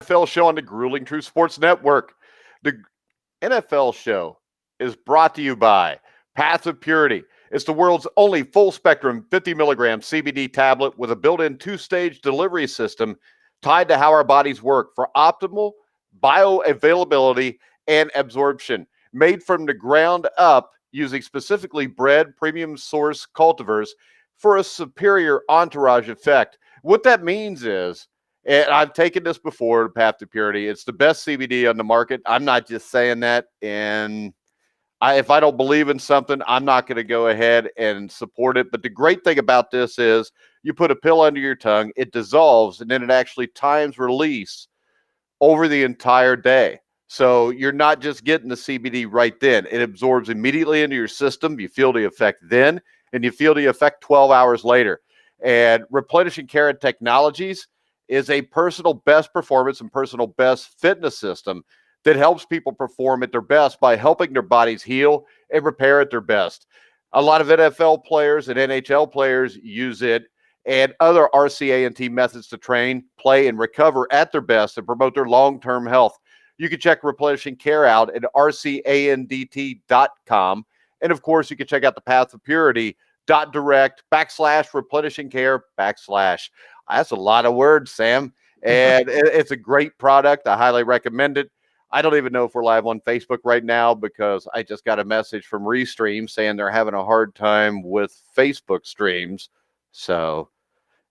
NFL show on the Grueling Truth Sports Network. The NFL show is brought to you by Path of Purity. It's the world's only full-spectrum 50-milligram CBD tablet with a built-in two-stage delivery system tied to how our bodies work for optimal bioavailability and absorption. Made from the ground up using specifically bred premium source cultivars for a superior entourage effect. What that means is, and I've taken this before, Path to Purity, it's the best CBD on the market. I'm not just saying that. And if I don't believe in something, I'm not going to go ahead and support it. But the great thing about this is you put a pill under your tongue, it dissolves, and then it actually times release over the entire day. So you're not just getting the CBD right then. It absorbs immediately into your system. You feel the effect then, and you feel the effect 12 hours later. And Replenishing Care Technologies is a personal best performance and personal best fitness system that helps people perform at their best by helping their bodies heal and repair at their best. A lot of NFL players and NHL players use it and other RCA&T methods to train, play, and recover at their best and promote their long-term health. You can check Replenishing Care out at rcandt.com. And, of course, you can check out the Path of Purity .direct/replenishing care / That's a lot of words, Sam. And it's a great product. I highly recommend it. I don't even know if we're live on Facebook right now because I just got a message from Restream saying they're having a hard time with Facebook streams. So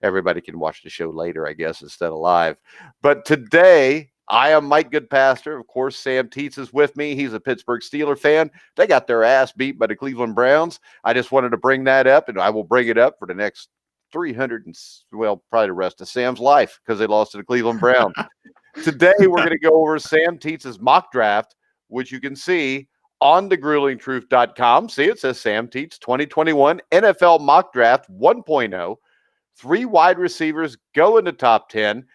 everybody can watch the show later, I guess, instead of live. But today, I am Mike Goodpaster. Of course, Sam Teets is with me. He's a Pittsburgh Steelers fan. They got their ass beat by the Cleveland Browns. I just wanted to bring that up, and I will bring it up for the next 300 and, well, probably the rest of Sam's life because they lost to the Cleveland Browns. Today, we're going to go over Sam Teets' mock draft, which you can see on thegruelingtruth.com. See, it says Sam Teets 2021 NFL Mock Draft 1.0. 3 wide receivers go in the top 10.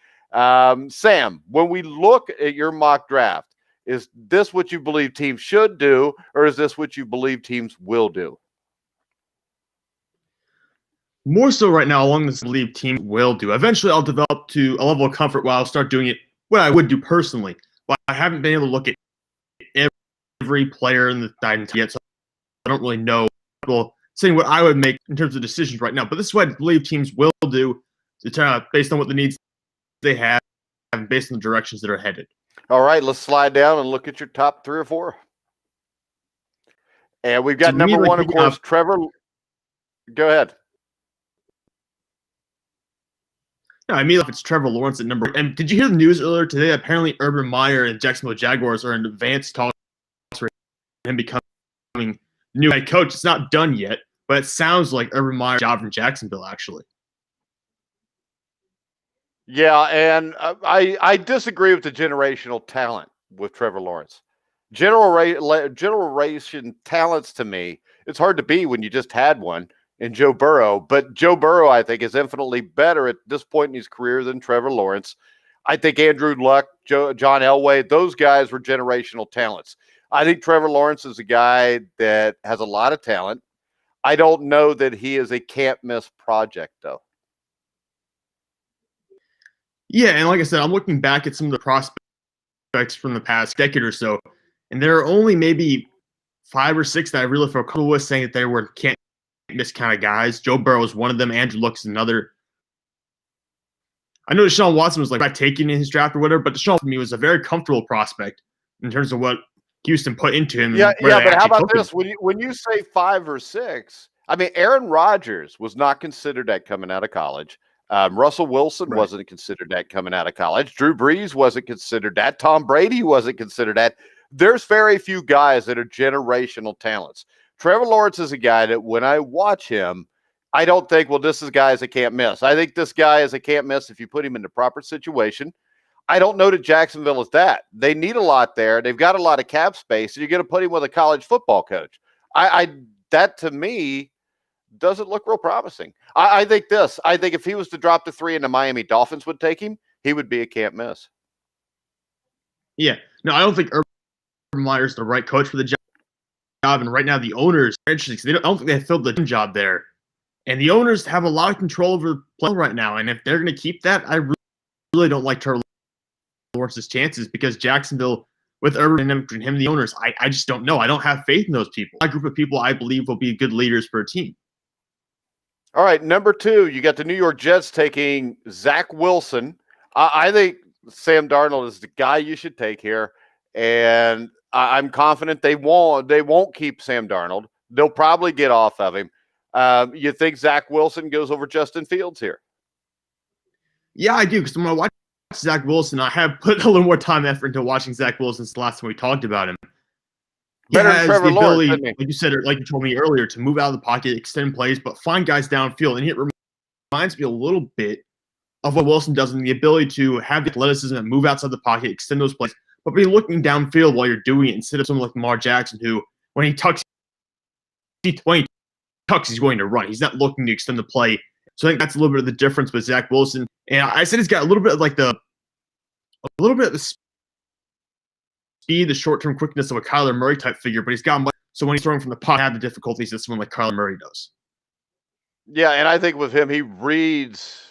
Sam, when we look at your mock draft, is this what you believe teams should do, or is this what you believe teams will do? More so right now, along this believe teams will do. Eventually, I'll develop to a level of comfort where I'll start doing it what I would do personally. But I haven't been able to look at every player in the Titans yet, so I don't really know. Well, saying what I would make in terms of decisions right now, but this is what I believe teams will do based on what the needs they have and based on the directions that are headed. All right, let's slide down and look at your top 3 or 4. And we've got number 1, of course, Trevor. Go ahead. No, I mean, if it's Trevor Lawrence at number 1. And did you hear the news earlier today? Apparently, Urban Meyer and Jacksonville Jaguars are in advanced talks for him becoming the new head coach. It's not done yet, but it sounds like Urban Meyer's job from Jacksonville, actually. Yeah, and I disagree with the generational talent with Trevor Lawrence. Generation talents to me, it's hard to be when you just had one in Joe Burrow. But Joe Burrow, I think, is infinitely better at this point in his career than Trevor Lawrence. I think Andrew Luck, John Elway, those guys were generational talents. I think Trevor Lawrence is a guy that has a lot of talent. I don't know that he is a can't-miss project, though. Yeah, and like I said, I'm looking back at some of the prospects from the past decade or so, and there are only maybe 5 or 6 that I really feel comfortable with saying that they were can't-miss kind of guys. Joe Burrow is one of them. Andrew Luck is another. I know Deshaun Watson was like taking in his draft or whatever, but Deshaun for me was a very comfortable prospect in terms of what Houston put into him. Yeah, but how about this? When you say 5 or 6, I mean, Aaron Rodgers was not considered that coming out of college. Russell Wilson wasn't considered that coming out of college. Drew Brees wasn't considered that. Tom Brady wasn't considered that. There's very few guys that are generational talents. Trevor Lawrence is a guy that when I watch him, I don't think, well, this is a guy that can't miss. I think this guy is a can't miss if you put him in the proper situation. I don't know that Jacksonville is that. They need a lot there. They've got a lot of cap space, and you're going to put him with a college football coach. That to me doesn't look real promising. I think if he was to drop to 3 and the Miami Dolphins would take him, he would be a can't miss. Yeah. No, I don't think Urban Meyer's the right coach for the job. And right now the owners are interesting. I don't think they filled the job there. And the owners have a lot of control over the play right now. And if they're going to keep that, I really don't like Trevor Lawrence's chances because Jacksonville, with Urban and him, the owners, I just don't know. I don't have faith in those people. A group of people I believe will be good leaders for a team. All right, number 2, you got the New York Jets taking Zach Wilson. I think Sam Darnold is the guy you should take here, and I'm confident they won't keep Sam Darnold. They'll probably get off of him. You think Zach Wilson goes over Justin Fields here? Yeah, I do, because when I watch Zach Wilson, I have put a little more time and effort into watching Zach Wilson since the last time we talked about him. He Better has than Trevor the ability, Lawrence, like you said, like you told me earlier, to move out of the pocket, extend plays, but find guys downfield. And it reminds me a little bit of what Wilson does in the ability to have the athleticism and move outside the pocket, extend those plays, but be looking downfield while you're doing it instead of someone like Lamar Jackson, who, when he tucks, he's going to run. He's not looking to extend the play. So I think that's a little bit of the difference with Zach Wilson. And I said he's got a little bit of the speed, the short-term quickness of a Kyler Murray type figure, but he's got much. So when he's throwing from the pocket, have the difficulties that someone like Kyler Murray does. Yeah, and I think with him, he reads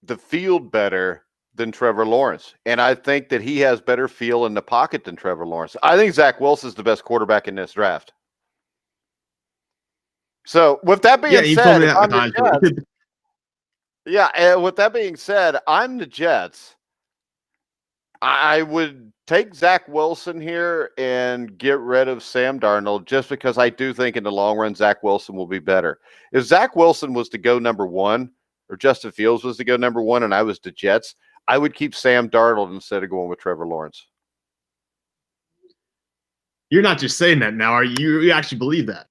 the field better than Trevor Lawrence. And I think that he has better feel in the pocket than Trevor Lawrence. I think Zach Wilson is the best quarterback in this draft. So with that being said, and with that being said, I'm the Jets. I would take Zach Wilson here and get rid of Sam Darnold just because I do think in the long run, Zach Wilson will be better. If Zach Wilson was to go number 1 or Justin Fields was to go number 1 and I was the Jets, I would keep Sam Darnold instead of going with Trevor Lawrence. You're not just saying that now, are you? You actually believe that?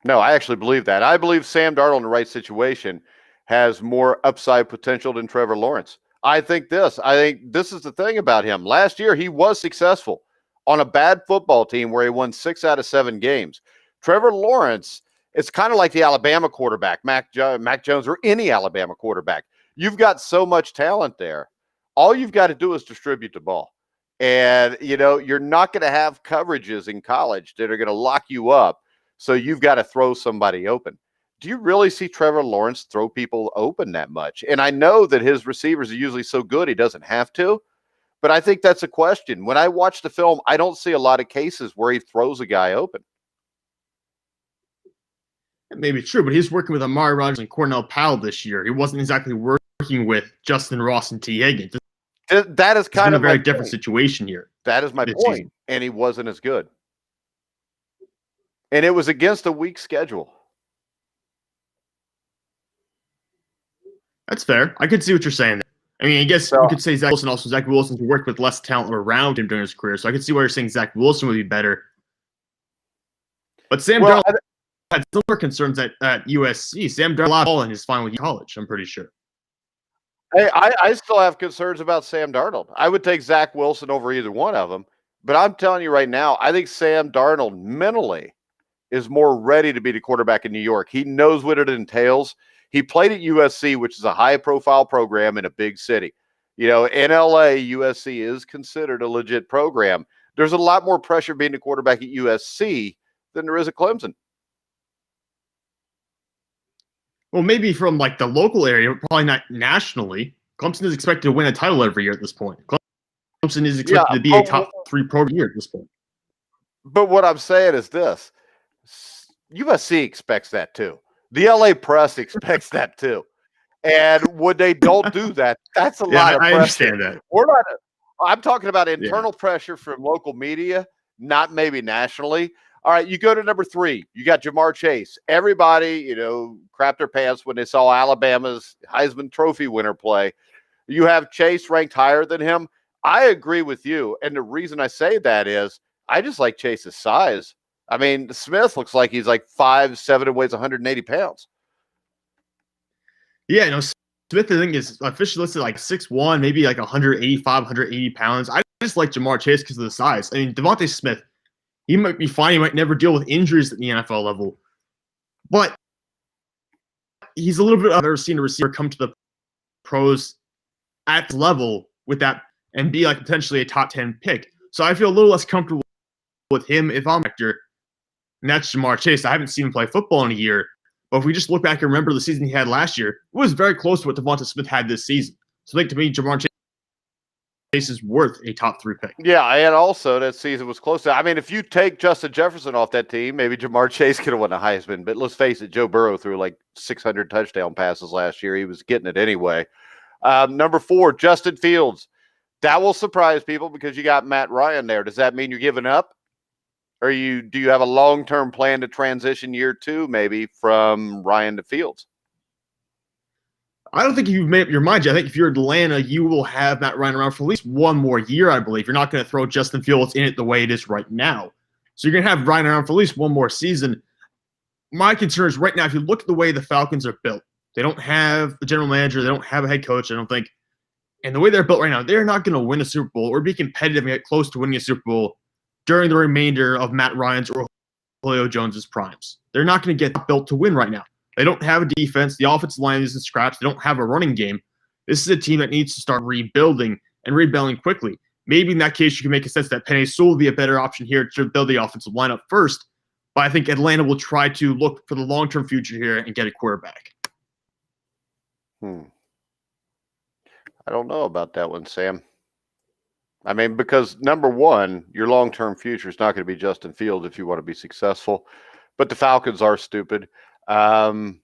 No, I actually believe that. I believe Sam Darnold in the right situation has more upside potential than Trevor Lawrence. I think this is the thing about him. Last year, he was successful on a bad football team where he won 6 out of 7 games. Trevor Lawrence, it's kind of like the Alabama quarterback, Mac Jones, or any Alabama quarterback. You've got so much talent there. All you've got to do is distribute the ball. And, you're not going to have coverages in college that are going to lock you up. So you've got to throw somebody open. Do you really see Trevor Lawrence throw people open that much? And I know that his receivers are usually so good he doesn't have to, but I think that's a question. When I watch the film, I don't see a lot of cases where he throws a guy open. That may be true, but he's working with Amari Rodgers and Cornell Powell this year. He wasn't exactly working with Justin Ross and T. Higgins. That is kind of a very different situation here. That is my point. And he wasn't as good. And it was against a weak schedule. That's fair. I could see what you're saying there. I mean, I guess you could say Zach Wilson also. Zach Wilson's worked with less talent around him during his career, so I could see why you're saying Zach Wilson would be better. But Sam Darnold had similar concerns at USC. Sam Darnold ball in his final year of college, I'm pretty sure. Hey, I still have concerns about Sam Darnold. I would take Zach Wilson over either one of them, but I'm telling you right now, I think Sam Darnold mentally is more ready to be the quarterback in New York. He knows what it entails. He played at USC, which is a high-profile program in a big city. In LA, USC is considered a legit program. There's a lot more pressure being a quarterback at USC than there is at Clemson. Well, maybe from the local area, but probably not nationally. Clemson is expected to win a title every year at this point. Clemson is expected to be a top 3 program year at this point. But what I'm saying is this. USC expects that too. The LA press expects that too. And when they don't do that, that's a lot of pressure. I understand that. I'm talking about internal pressure from local media, not maybe nationally. All right, you go to number 3. You got Jamar Chase. Everybody, crapped their pants when they saw Alabama's Heisman Trophy winner play. You have Chase ranked higher than him. I agree with you. And the reason I say that is I just like Chase's size. I mean, Smith looks like he's 5'7" and weighs 180 pounds. Yeah, Smith, I think, is officially listed 6'1", maybe 185, 180 pounds. I just like Jamar Chase because of the size. I mean, Devonta Smith, he might be fine. He might never deal with injuries at the NFL level. But he's a little bit I've ever seen a receiver come to the pros at the level with that and be potentially a top 10 pick. So I feel a little less comfortable with him if I'm actor. And that's Jamar Chase. I haven't seen him play football in a year. But if we just look back and remember the season he had last year, it was very close to what Devonta Smith had this season. So I think to me, Jamar Chase Chase is worth a top 3 pick. Yeah, and also that season was close. I mean, if you take Justin Jefferson off that team, maybe Jamar Chase could have won the Heisman. But let's face it, Joe Burrow threw like 600 touchdown passes last year. He was getting it anyway. Number 4, Justin Fields. That will surprise people because you got Matt Ryan there. Does that mean you're giving up? Or do you have a long-term plan to transition year 2 maybe from Ryan to Fields? I don't think you've made up your mind yet. I think if you're Atlanta, you will have Matt Ryan around for at least one more year, I believe. You're not going to throw Justin Fields in it the way it is right now. So you're going to have Ryan around for at least one more season. My concern is right now, if you look at the way the Falcons are built, they don't have a general manager. They don't have a head coach, I don't think. And the way they're built right now, they're not going to win a Super Bowl or be competitive and get close to winning a Super Bowl during the remainder of Matt Ryan's or Julio Jones's primes. They're not going to get built to win right now. They don't have a defense. The offensive line isn't scratched. They don't have a running game. This is a team that needs to start rebuilding and rebuilding quickly. Maybe in that case, you can make a sense that Penney Sewell will be a better option here to build the offensive lineup first. But I think Atlanta will try to look for the long-term future here and get a quarterback. I don't know about that one, Sam. I mean, because number 1, your long-term future is not going to be Justin Fields if you want to be successful. But the Falcons are stupid. And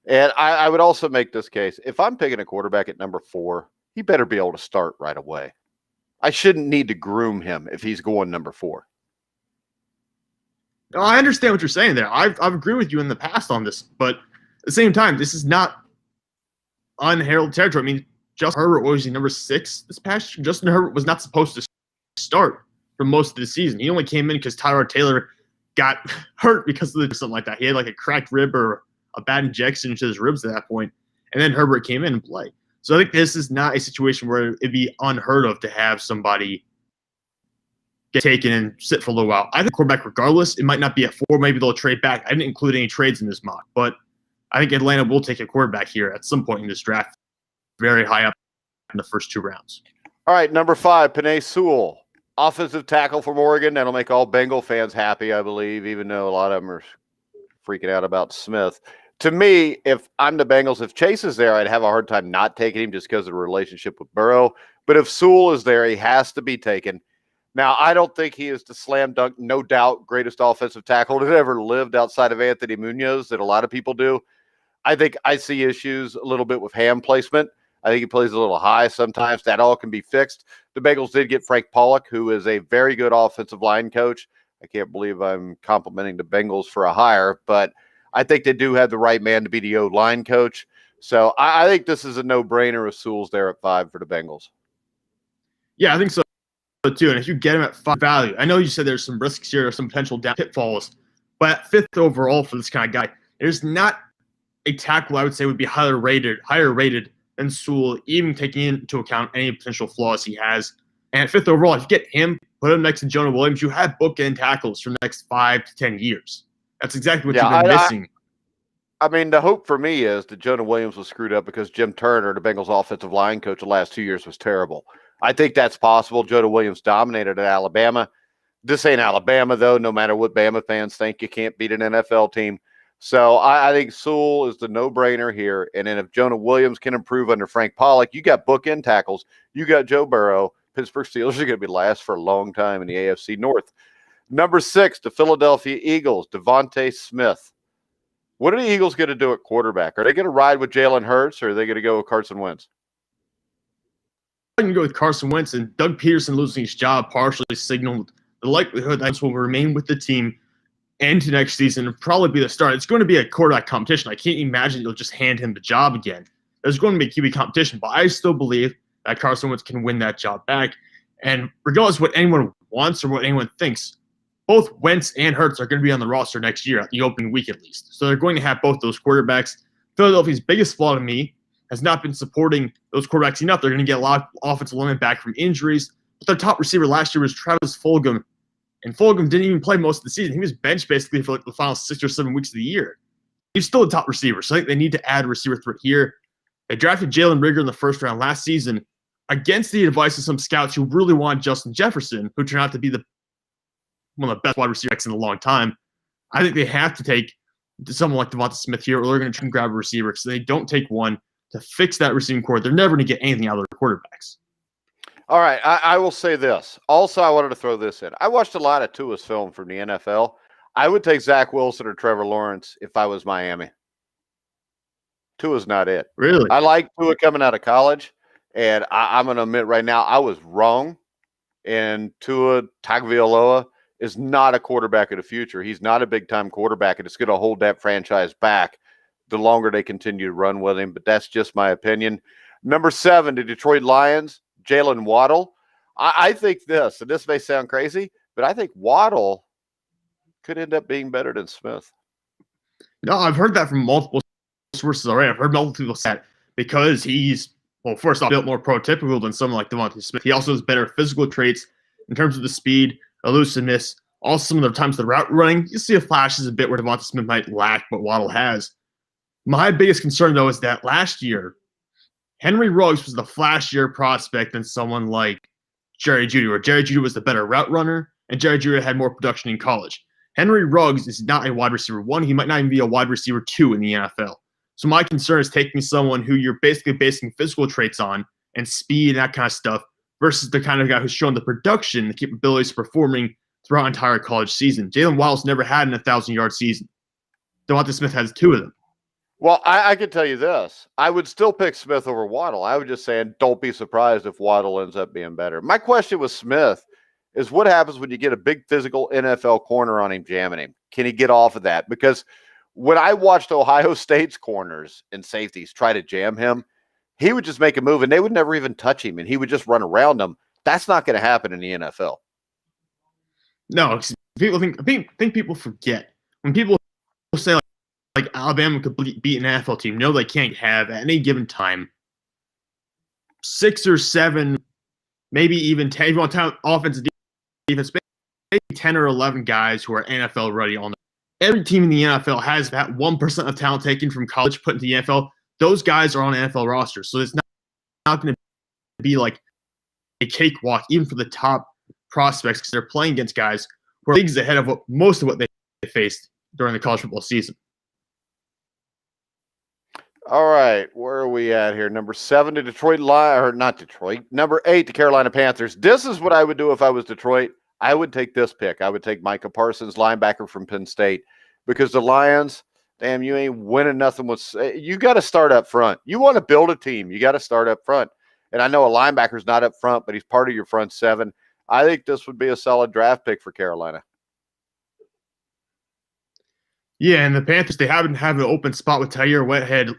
I would also make this case. If I'm picking a quarterback at number 4, he better be able to start right away. I shouldn't need to groom him if he's going number 4. No, I understand what you're saying there. I've agreed with you in the past on this, but at the same time, this is not unheralded territory. I mean, Justin Herbert, what was he, number 6 this past year? Justin Herbert was not supposed to start for most of the season. He only came in because Tyrod Taylor got hurt because of something like that. He had like a cracked rib or a bad injection into his ribs at that point, and then Herbert came in and played. So I think this is not a situation where it'd be unheard of to have somebody get taken and sit for a little while. I think quarterback, regardless, it might not be at 4. Maybe they'll trade back. I didn't include any trades in this mock, but I think Atlanta will take a quarterback here at some point in this draft, very high up in the first 2 rounds. All right, number 5, Penney Sewell. Offensive tackle from Oregon. That'll make all Bengal fans happy, I believe, even though a lot of them are freaking out about Smith. To me, if I'm the Bengals, if Chase is there, I'd have a hard time not taking him just because of the relationship with Burrow. But if Sewell is there, he has to be taken. Now, I don't think he is the slam dunk, no doubt, greatest offensive tackle that ever lived outside of Anthony Munoz that a lot of people do. I think I see issues a little bit with hand placement. I think he plays a little high sometimes. That all can be fixed. The Bengals did get Frank Pollock, who is a very good offensive line coach. I can't believe I'm complimenting the Bengals for a hire, but I think they do have the right man to be the O-line coach. So I think this is a no-brainer with Sewell's there at 5 for the Bengals. Yeah, I think so too. And if you get him at 5 value, I know you said there's some risks here, some potential down pitfalls, but at 5th overall for this kind of guy, there's not a tackle I would say would be higher rated than Sewell, even taking into account any potential flaws he has. And at 5th overall, if you get him, put him next to Jonah Williams, you have bookend tackles for the next 5 to 10 years. That's exactly what you've been missing. I mean, the hope for me is that Jonah Williams was screwed up because Jim Turner, the Bengals offensive line coach the last 2 years, was terrible. I think that's possible. Jonah Williams dominated at Alabama. This ain't Alabama, though. No matter what Bama fans think, you can't beat an NFL team. So I think Sewell is the no-brainer here. And then if Jonah Williams can improve under Frank Pollock, you got bookend tackles. You got Joe Burrow. Pittsburgh Steelers are going to be last for a long time in the AFC North. Number 6, the Philadelphia Eagles, Devonta Smith. What are the Eagles going to do at quarterback? Are they going to ride with Jalen Hurts, or are they going to go with Carson Wentz? I can go with Carson Wentz, and Doug Peterson losing his job partially signaled the likelihood that Wentz will remain with the team into next season and probably be the start. It's going to be a quarterback competition. I can't imagine you'll just hand him the job again. There's going to be a QB competition, but I still believe that Carson Wentz can win that job back. And regardless of what anyone wants or what anyone thinks, both Wentz and Hurts are going to be on the roster next year at the opening week at least. So they're going to have both those quarterbacks. Philadelphia's biggest flaw to me has not been supporting those quarterbacks enough. They're going to get a lot of offensive linemen back from injuries. But their top receiver last year was Travis Fulgham, and Fulgham didn't even play most of the season. He was benched basically for like the final 6 or 7 weeks of the year. He's still a top receiver, so I think they need to add a receiver threat here. They drafted Jalen Rigger in the first round last season against the advice of some scouts who really wanted Justin Jefferson, who turned out to be one of the best wide receivers in a long time. I think they have to take someone like devonta Smith here, or they're going to try and grab a receiver so they don't take one to fix that receiving core. They're never going to get anything out of their quarterbacks. All right, I will say this. Also, I wanted to throw this in. I watched a lot of Tua's film from the NFL. I would take Zach Wilson or Trevor Lawrence if I was Miami. Tua's not it. Really? I like Tua coming out of college, and I'm going to admit right now I was wrong. And Tua Tagovailoa is not a quarterback of the future. He's not a big-time quarterback, and it's going to hold that franchise back the longer they continue to run with him. But that's just my opinion. Number 7, the Detroit Lions, Jalen Waddle. I think this, and this may sound crazy, but I think Waddle could end up being better than Smith. No, I've heard that from multiple sources already. I've heard multiple people say that because he's, well, first off, built more prototypical than someone like devonta Smith. He also has better physical traits in terms of the speed, elusiveness. Also, some of the times the route running, you see a flashes a bit where devonta Smith might lack what Waddle has. My biggest concern, though, is that last year, Henry Ruggs was the flashier prospect than someone like Jerry Jeudy, where Jerry Jeudy was the better route runner, and Jerry Jeudy had more production in college. Henry Ruggs is not a wide receiver 1. He might not even be a wide receiver 2 in the NFL. So my concern is taking someone who you're basically basing physical traits on and speed and that kind of stuff versus the kind of guy who's shown the production, the capabilities of performing throughout an entire college season. Jalen Waddle's never had an 1,000-yard season. devonta Smith has 2 of them. Well, I can tell you this. I would still pick Smith over Waddle. I would just say, don't be surprised if Waddle ends up being better. My question with Smith is what happens when you get a big physical NFL corner on him jamming him? Can he get off of that? Because when I watched Ohio State's corners and safeties try to jam him, he would just make a move and they would never even touch him and he would just run around them. That's not going to happen in the NFL. No, people think people forget. When people say like Alabama could beat an NFL team, no, they can't have at any given time 6 or 7, maybe even 10, if you want to count offense and defense, maybe 10 or 11 guys who are NFL ready on. Every team in the NFL has that 1% of talent taken from college put into the NFL. Those guys are on NFL rosters. So it's not going to be like a cakewalk, even for the top prospects, because they're playing against guys who are leagues ahead of most of what they faced during the college football season. All right, where are we at here? Number 7 to Detroit Lions, or not Detroit. Number 8 to Carolina Panthers. This is what I would do if I was Detroit. I would take this pick. I would take Micah Parsons, linebacker from Penn State, because the Lions, damn, you ain't winning nothing with. You got to start up front. You want to build a team, you got to start up front. And I know a linebacker's not up front, but he's part of your front 7. I think this would be a solid draft pick for Carolina. Yeah, and the Panthers, they haven't had an open spot with Tyre Whitehead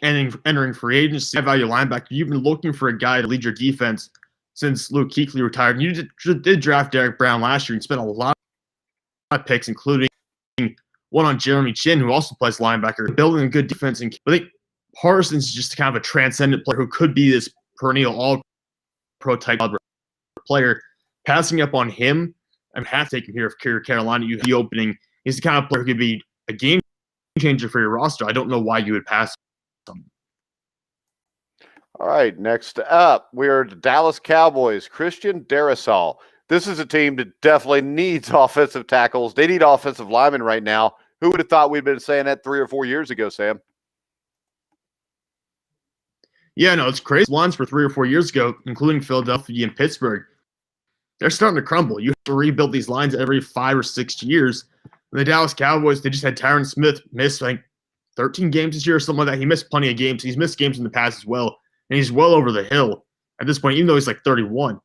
entering free agency. High-value linebacker. You've been looking for a guy to lead your defense since Luke Kuechly retired. And you did draft Derek Brown last year and spent a lot of picks, including one on Jeremy Chin, who also plays linebacker, building a good defense. And I think Parsons is just kind of a transcendent player who could be this perennial all-pro type player. Passing up on him, I'm half taking here of Carolina. You have the opening. He's the kind of player who could be a game changer for your roster. I don't know why you would pass him. All right, next up, we are the Dallas Cowboys. Christian Darisol. This is a team that definitely needs offensive tackles. They need offensive linemen right now. Who would have thought we'd been saying that 3 or 4 years ago, Sam? Yeah, no, it's crazy. Lines for 3 or 4 years ago, including Philadelphia and Pittsburgh, they're starting to crumble. You have to rebuild these lines every 5 or 6 years. And the Dallas Cowboys, they just had Tyron Smith miss, I think, 13 games this year or something like that. He missed plenty of games. He's missed games in the past as well. And he's well over the hill at this point, even though he's like 31.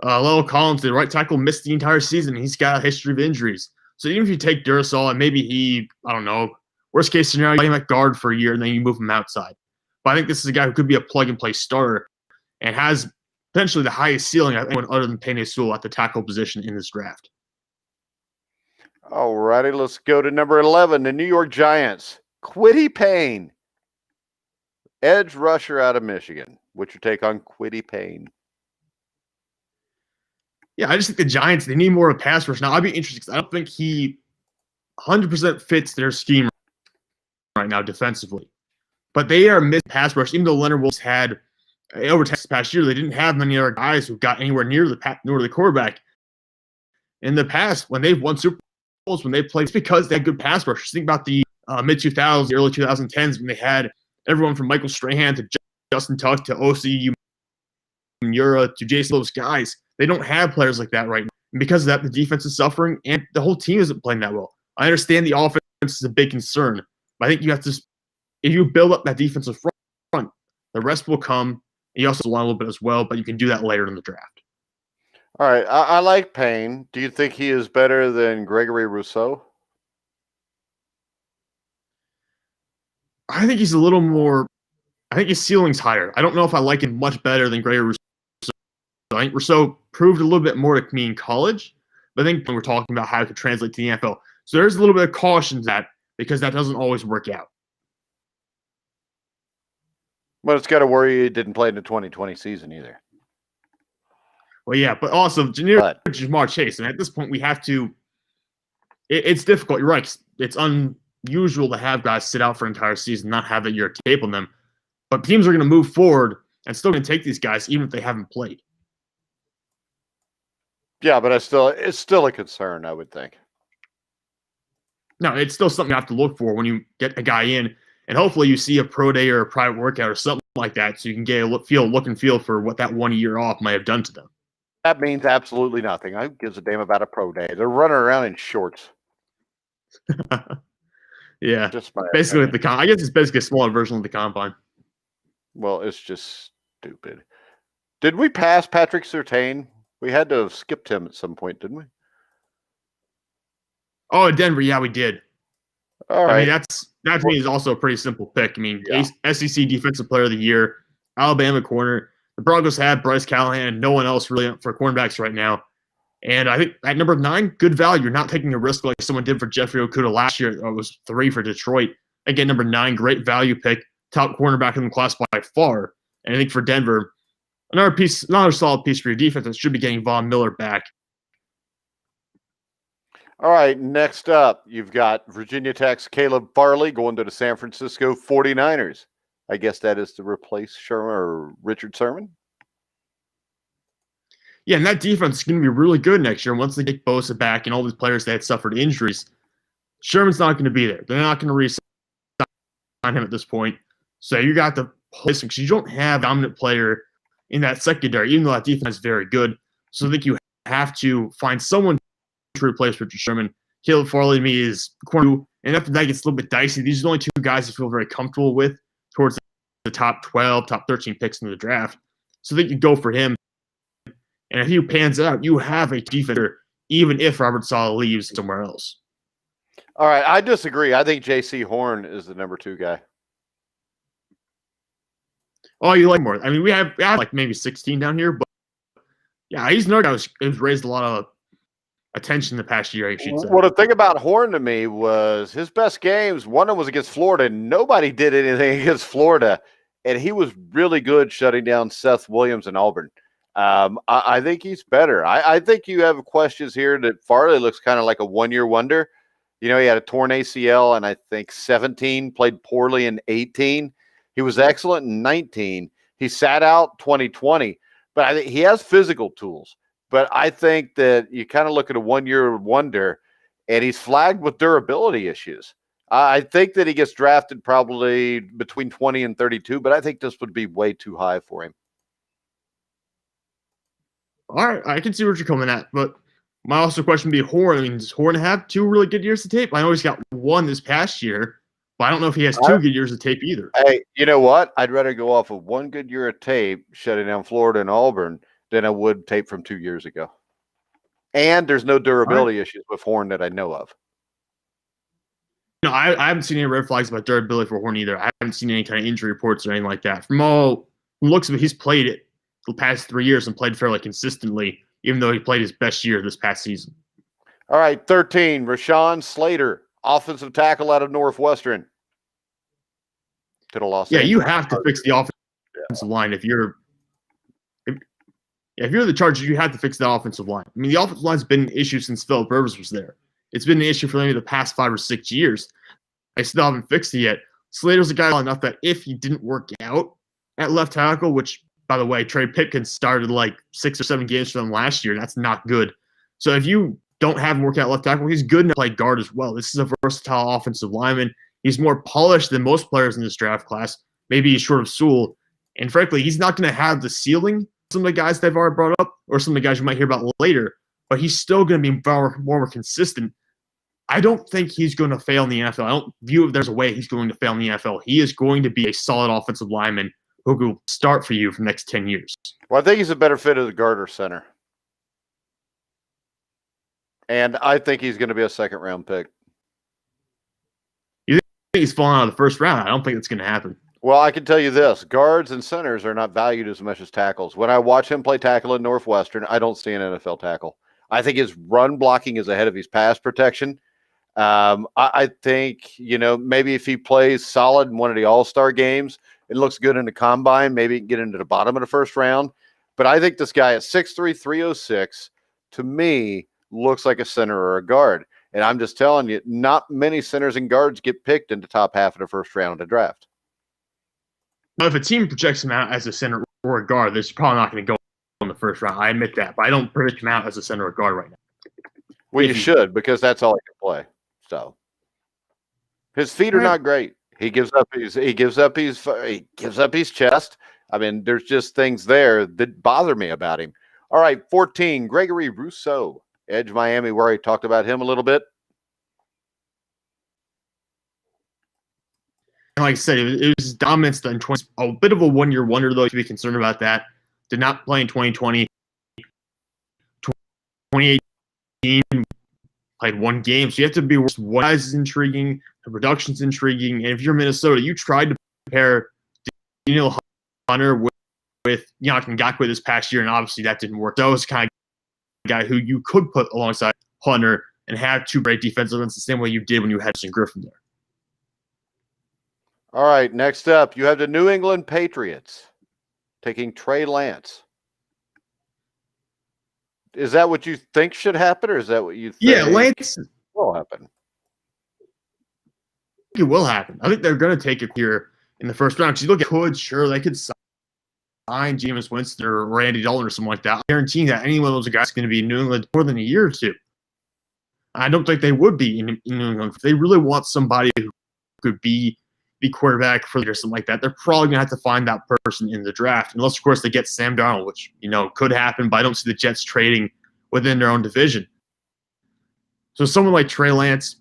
Lowell Collins, the right tackle, missed the entire season. He's got a history of injuries. So even if you take Darisol and maybe he, I don't know, worst case scenario, you play him at guard for a year and then you move him outside. But I think this is a guy who could be a plug-and-play starter and has potentially the highest ceiling of anyone other than Penney Sewell at the tackle position in this draft. All righty, let's go to number 11, the New York Giants. Quiddy Payne, edge rusher out of Michigan. What's your take on Quiddy Payne? Yeah, I just think the Giants, they need more of a pass rush. Now, I'd be interested because I don't think he 100% fits their scheme right now defensively. But they are missing pass rush. Even though Leonard Williams had over Texas past year, they didn't have many other guys who got anywhere near the quarterback. In the past, when they've won Super Bowls, when they played, it's because they had good pass rushers. Think about the mid-2000s, early 2010s when they had everyone from Michael Strahan to Justin Tuck to OCU Mura to Jason, those guys, they don't have players like that right now. And because of that, the defense is suffering, and the whole team isn't playing that well. I understand the offense is a big concern, but I think you have to, if you build up that defensive front, the rest will come. You also line a little bit as well, but you can do that later in the draft. All right. I like Payne. Do you think he is better than Gregory Russo? I think he's a little more. I think his ceiling's higher. I don't know if I like him much better than Gregory Russo. I think Russo proved a little bit more to me in college, but I think when we're talking about how it could translate to the NFL. So there's a little bit of caution to that because that doesn't always work out. But it's got to worry you didn't play in the 2020 season either. Well, yeah, but also Jamar Chase. And at this point, we have to. It's difficult. You're right. It's unusual to have guys sit out for an entire season, not have a year tape on them. But teams are going to move forward and still going to take these guys, even if they haven't played. Yeah, but it's still a concern, I would think. No, it's still something you have to look for when you get a guy in, and hopefully you see a pro day or a private workout or something like that, so you can get a look and feel for what that 1 year off might have done to them. That means absolutely nothing. Who gives a damn about a pro day? They're running around in shorts. Yeah, just basically at the I guess it's basically a smaller version of the combine. Well, it's just stupid. Did we pass Patrick Surtain? We had to have skipped him at some point, didn't we? Oh, Denver, yeah, we did. All right. I mean, that to me is also a pretty simple pick. I mean, yeah. SEC Defensive Player of the Year, Alabama corner. The Broncos had Bryce Callahan and no one else really for cornerbacks right now. And I think at number 9, good value. You're not taking a risk like someone did for Jeffrey Okudah last year. It was 3 for Detroit. Again, number 9, great value pick. Top cornerback in the class by far. And I think for Denver, another solid piece for your defense that should be getting Von Miller back. All right, next up, you've got Virginia Tech's Caleb Farley going to the San Francisco 49ers. I guess that is to replace Sherman or Richard Sherman. Yeah, and that defense is going to be really good next year. Once they get Bosa back and all these players that had suffered injuries, Sherman's not going to be there. They're not going to re-sign him at this point. So you got to place him because you don't have a dominant player in that secondary, even though that defense is very good. So I think you have to find someone to replace Richard Sherman. Caleb Farley to me is corner, and after that gets a little bit dicey. These are the only 2 guys I feel very comfortable with towards the top 12, top 13 picks in the draft. So I think you go for him. And if he pans out, you have a defender, even if Robert Saleh leaves somewhere else. All right, I disagree. I think J.C. Horn is the number 2 guy. Oh, you like more? I mean, we have like maybe 16 down here, but yeah, he's another guy who's raised a lot of attention the past year, I should say. Well, the thing about Horn to me was his best games, one of them was against Florida. Nobody did anything against Florida, and he was really good shutting down Seth Williams and Auburn. I think he's better. I think you have questions here that Farley looks kind of like a one-year wonder. You know, he had a torn ACL, and I think 17, played poorly in 18. He was excellent in 19. He sat out 2020, but I think he has physical tools. But I think that you kind of look at a one-year wonder, and he's flagged with durability issues. I think that he gets drafted probably between 20 and 32, but I think this would be way too high for him. All right, I can see what you're coming at, but my also question would be Horn. I mean, does Horn have 2 really good years of tape? I know he's got 1 this past year, but I don't know if he has 2 good years of tape either. Hey, you know what? I'd rather go off of 1 good year of tape shutting down Florida and Auburn than I would tape from 2 years ago. And there's no durability issues with Horn that I know of. No, I haven't seen any red flags about durability for Horn either. I haven't seen any kind of injury reports or anything like that. From looks of it, he's played it the past 3 years and played fairly consistently, even though he played his best year this past season. All right, 13, Rashawn Slater, offensive tackle out of Northwestern. To the Los Angeles. You have to fix the offensive line if you're the Chargers. You have to fix the offensive line. I mean, the offensive line's been an issue since Philip Rivers was there. It's been an issue for maybe the past 5 or 6 years. I still haven't fixed it yet. Slater's a guy well enough that if he didn't work out at left tackle, which, by the way, Trey Pipkin started like 6 or 7 games for them last year. That's not good. So if you don't have him work out left tackle, he's good enough to play guard as well. This is a versatile offensive lineman. He's more polished than most players in this draft class. Maybe he's short of Sewell. And frankly, he's not going to have the ceiling some of the guys they've already brought up or some of the guys you might hear about later, but he's still going to be more consistent. I don't think he's going to fail in the NFL. I don't view if there's a way he's going to fail in the NFL. He is going to be a solid offensive lineman who will start for you for the next 10 years. Well, I think he's a better fit as a guard or center. And I think he's going to be a second-round pick. You think he's falling out of the first round? I don't think that's going to happen. Well, I can tell you this. Guards and centers are not valued as much as tackles. When I watch him play tackle in Northwestern, I don't see an NFL tackle. I think his run blocking is ahead of his pass protection. I think, maybe if he plays solid in one of the all-star games, it looks good in the combine, maybe he can get into the bottom of the first round. But I think this guy at 6'3", 306, to me, looks like a center or a guard. And I'm just telling you, not many centers and guards get picked in the top half of the first round of the draft. If a team projects him out as a center or a guard, they're probably not going to go in the first round. I admit that, but I don't project him out as a center or guard right now. Well, you should, because that's all he can play. So his feet are not great. He gives up his chest. I mean, there's just things there that bother me about him. All right, 14, Gregory Russo, edge Miami, where I talked about him a little bit. And like I said, it was dominance in 20. A bit of a one-year wonder, though, to be concerned about that. Did not play in 2020. 2018, played one game. So you have to be one guy's is intriguing, the production's intriguing. And if you're Minnesota, you tried to pair Daniel Hunter with Yannick Ngakoue this past year, and obviously that didn't work. That was the kind of guy who you could put alongside Hunter and have two great defensive ends the same way you did when you had Griffin there. All right, next up, you have the New England Patriots taking Trey Lance. Is that what you think should happen, or is that what you think Lance will happen? It will happen. I think they're going to take it here in the first round. Because you look at they could sign Jameis Winston or Randy Dalton or something like that. I guarantee that any one of those guys is going to be in New England more than a year or two. I don't think they would be in New England. If they really want somebody who could be the quarterback for or something like that, they're probably going to have to find that person in the draft. Unless, of course, they get Sam Darnold, which, could happen, but I don't see the Jets trading within their own division. So someone like Trey Lance,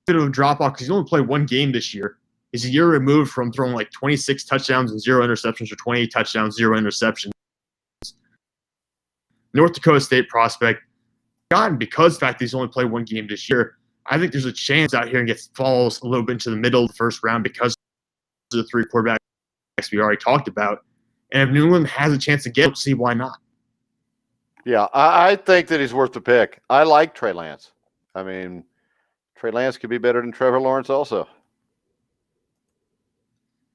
bit of a drop-off because he's only played one game this year. He's a year removed from throwing like 26 touchdowns and 0 interceptions or 28 touchdowns, 0 interceptions. North Dakota State prospect. Gotten because of the fact that he's only played one game this year, I think there's a chance out here and falls a little bit into the middle of the first round because of the three quarterbacks we already talked about. And if New England has a chance to get him, see why not. Yeah, I think that he's worth the pick. I like Trey Lance. I mean, Trey Lance could be better than Trevor Lawrence also.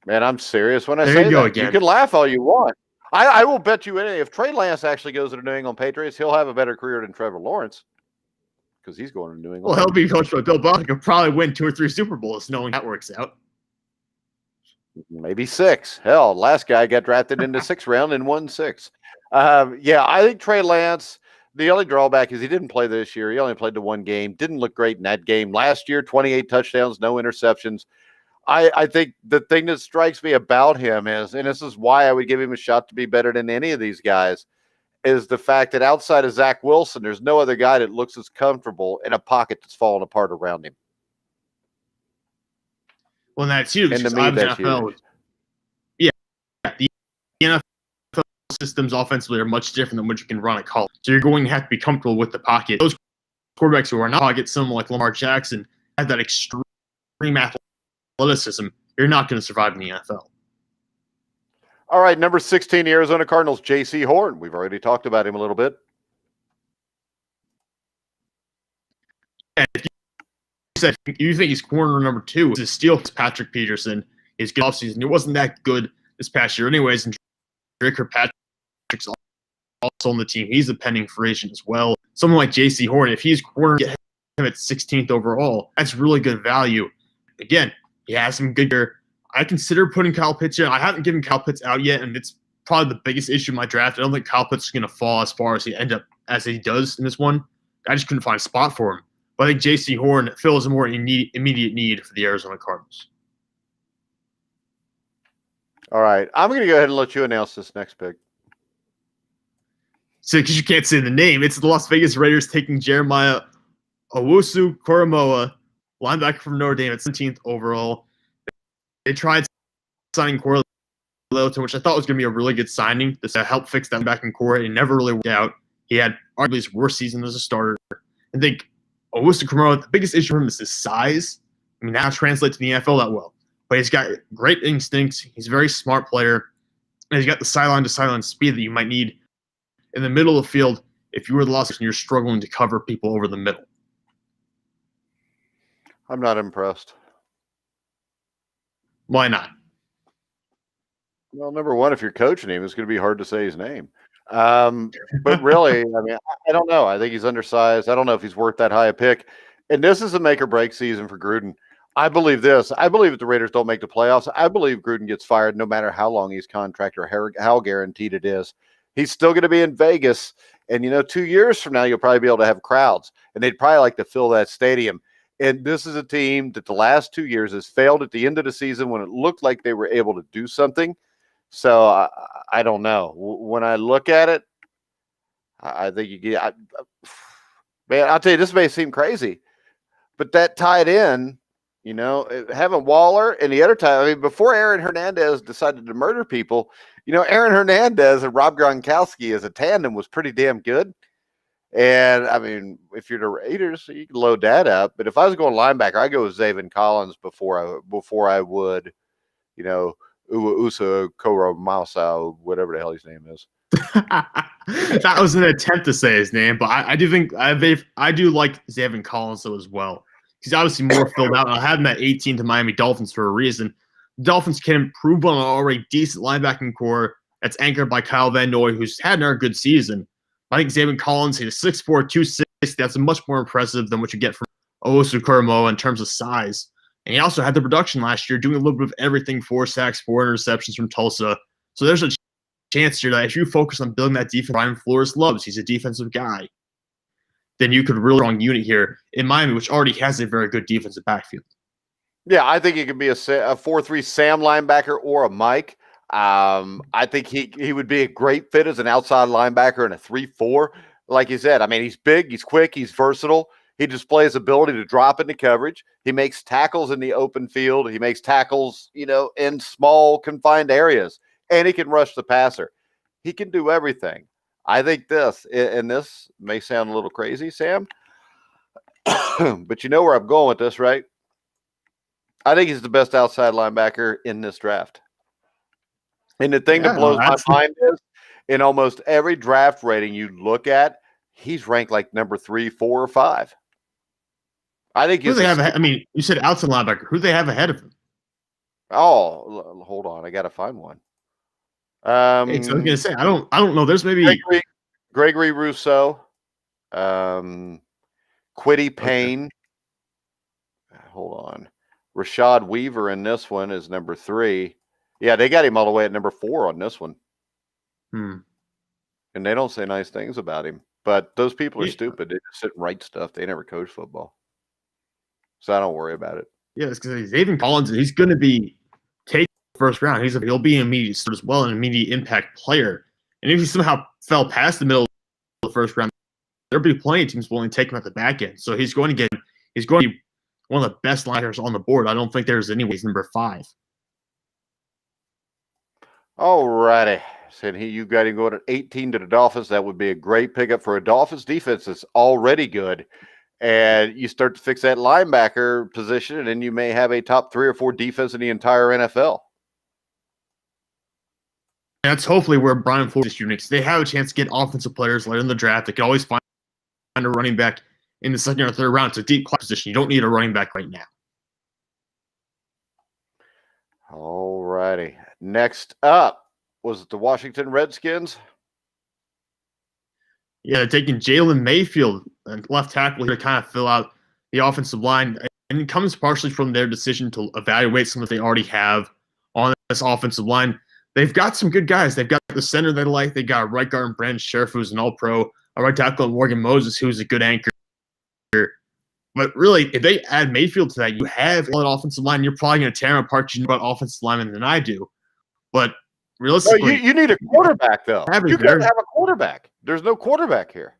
Man, I'm serious when I say that. Again. You can laugh all you want. I will bet you anything. If Trey Lance actually goes to the New England Patriots, he'll have a better career than Trevor Lawrence because he's going to New England. Well, he'll be coached by Bill Belichick. He'll probably win 2 or 3 Super Bowls knowing that works out. Maybe 6. Hell, last guy got drafted in the 6th round and won 6. I think Trey Lance, the only drawback is he didn't play this year. He only played the one game. Didn't look great in that game. Last year, 28 touchdowns, no interceptions. I think the thing that strikes me about him is, and this is why I would give him a shot to be better than any of these guys, is the fact that outside of Zach Wilson, there's no other guy that looks as comfortable in a pocket that's falling apart around him. Well, that's huge. And to me, that's huge. Yeah, the NFL systems offensively are much different than what you can run at college. So you're going to have to be comfortable with the pocket. Those quarterbacks who are not pocket, someone like Lamar Jackson, have that extreme athleticism. You're not going to survive in the NFL. All right, number 16, Arizona Cardinals, J.C. Horn. We've already talked about him a little bit. And if you think he's corner number 2, to steal Patrick Peterson is good offseason. It wasn't that good this past year anyways, and Drake Kirkpatrick's also on the team. He's a pending free agent as well. Someone like J.C. Horn, if he's corner, get him at 16th overall, that's really good value. Again, he has some good gear. I consider putting Kyle Pitts in. I haven't given Kyle Pitts out yet, and it's probably the biggest issue in my draft. I don't think Kyle Pitts is going to fall as far as he does in this one. I just couldn't find a spot for him. But I think J.C. Horn fills a more immediate need for the Arizona Cardinals. All right. I'm going to go ahead and let you announce this next pick. So because you can't say the name, it's the Las Vegas Raiders taking Jeremiah Owusu-Koramoah, linebacker from Notre Dame at 17th overall. They tried signing Corey Littleton, which I thought was going to be a really good signing to help fix that back in core. It never really worked out. He had arguably his worst season as a starter. I think Owusu-Koramoah, the biggest issue for him is his size. I mean, that translates to the NFL that well. But he's got great instincts. He's a very smart player. And he's got the sideline-to-sideline speed that you might need in the middle of the field if you were the Los Angeles and you're struggling to cover people over the middle. I'm not impressed. Why not? Well, number one, if you're coaching him, it's going to be hard to say his name. But really, I mean, I don't know. I think he's undersized. I don't know if he's worth that high a pick. And this is a make or break season for Gruden. I believe this. I believe if the Raiders don't make the playoffs, I believe Gruden gets fired no matter how long he's contracted or how guaranteed it is. He's still going to be in Vegas. And, 2 years from now, you'll probably be able to have crowds. And they'd probably like to fill that stadium. And this is a team that the last 2 years has failed at the end of the season when it looked like they were able to do something. So I don't know. When I look at it, I think you get man, I'll tell you, this may seem crazy, but that tight end, having Waller and the other tight, I mean, before Aaron Hernandez decided to murder people, Aaron Hernandez and Rob Gronkowski as a tandem was pretty damn good. And I mean, if you're the Raiders, you can load that up. But if I was going linebacker, I go with Zaven Collins before I would, Usa Koramoah, whatever the hell his name is. That was an attempt to say his name, but I do think I do like Zaven Collins though as well. He's obviously more filled out. I had him at 18 to Miami Dolphins for a reason. The Dolphins can improve on an already decent linebacking core that's anchored by Kyle Van Noy, who's had another good season. I think Zaven Collins, he's 6'4", 260. That's much more impressive than what you get from Owusu-Koramoah in terms of size. And he also had the production last year, doing a little bit of everything, 4 sacks, 4 interceptions from Tulsa. So there's a chance here that if you focus on building that defense, Brian Flores loves, he's a defensive guy, then you could really strong unit here in Miami, which already has a very good defensive backfield. Yeah, I think it could be a 4-3 Sam linebacker or a Mike. I think he would be a great fit as an outside linebacker in a 3-4. Like you said, I mean, he's big, he's quick, he's versatile. He displays ability to drop into coverage. He makes tackles in the open field. He makes tackles, in small confined areas, and he can rush the passer. He can do everything. I think this, and this may sound a little crazy, Sam, but you know where I'm going with this, right? I think he's the best outside linebacker in this draft. And the thing that blows my mind is, in almost every draft rating you look at, he's ranked like number 3, 4, or 5. I think who they have. I mean, you said outside linebacker. Who do they have ahead of him? Oh, hold on, I got to find one. I was gonna say I don't know. There's maybe Gregory Russo, Quiddy Payne. Okay. Hold on, Rashad Weaver in this one is number 3. Yeah, they got him all the way at number 4 on this one. And they don't say nice things about him. But those people are stupid. They just sit and write stuff. They never coach football. So I don't worry about it. Yeah, it's because Zaven Collins, he's going to be taken first round. He'll be an immediate start as well, an immediate impact player. And if he somehow fell past the middle of the first round, there'll be plenty of teams willing to take him at the back end. So he's going to be one of the best linebackers on the board. I don't think there's anyways number 5. All righty. Said you got him going at 18 to the Dolphins. That would be a great pickup for a Dolphins defense that's already good. And you start to fix that linebacker position, and then you may have a top 3 or 4 defense in the entire NFL. That's hopefully where Brian Flores is unique. They have a chance to get offensive players later in the draft. They can always find a running back in the second or third round. It's a deep position. You don't need a running back right now. All righty. Next up, was it the Washington Redskins? Yeah, they're taking Jalen Mayfield and left tackle here to kind of fill out the offensive line. And it comes partially from their decision to evaluate some that they already have on this offensive line. They've got some good guys. They've got the center they like. They got a right guard and Brandon Sheriff, who's an all-pro. A right tackle, Morgan Moses, who's a good anchor. But really, if they add Mayfield to that, you have an offensive line. You're probably going to tear them apart. You know about offensive linemen than I do. But realistically, you need a quarterback, though. You got to have a quarterback. There's no quarterback here.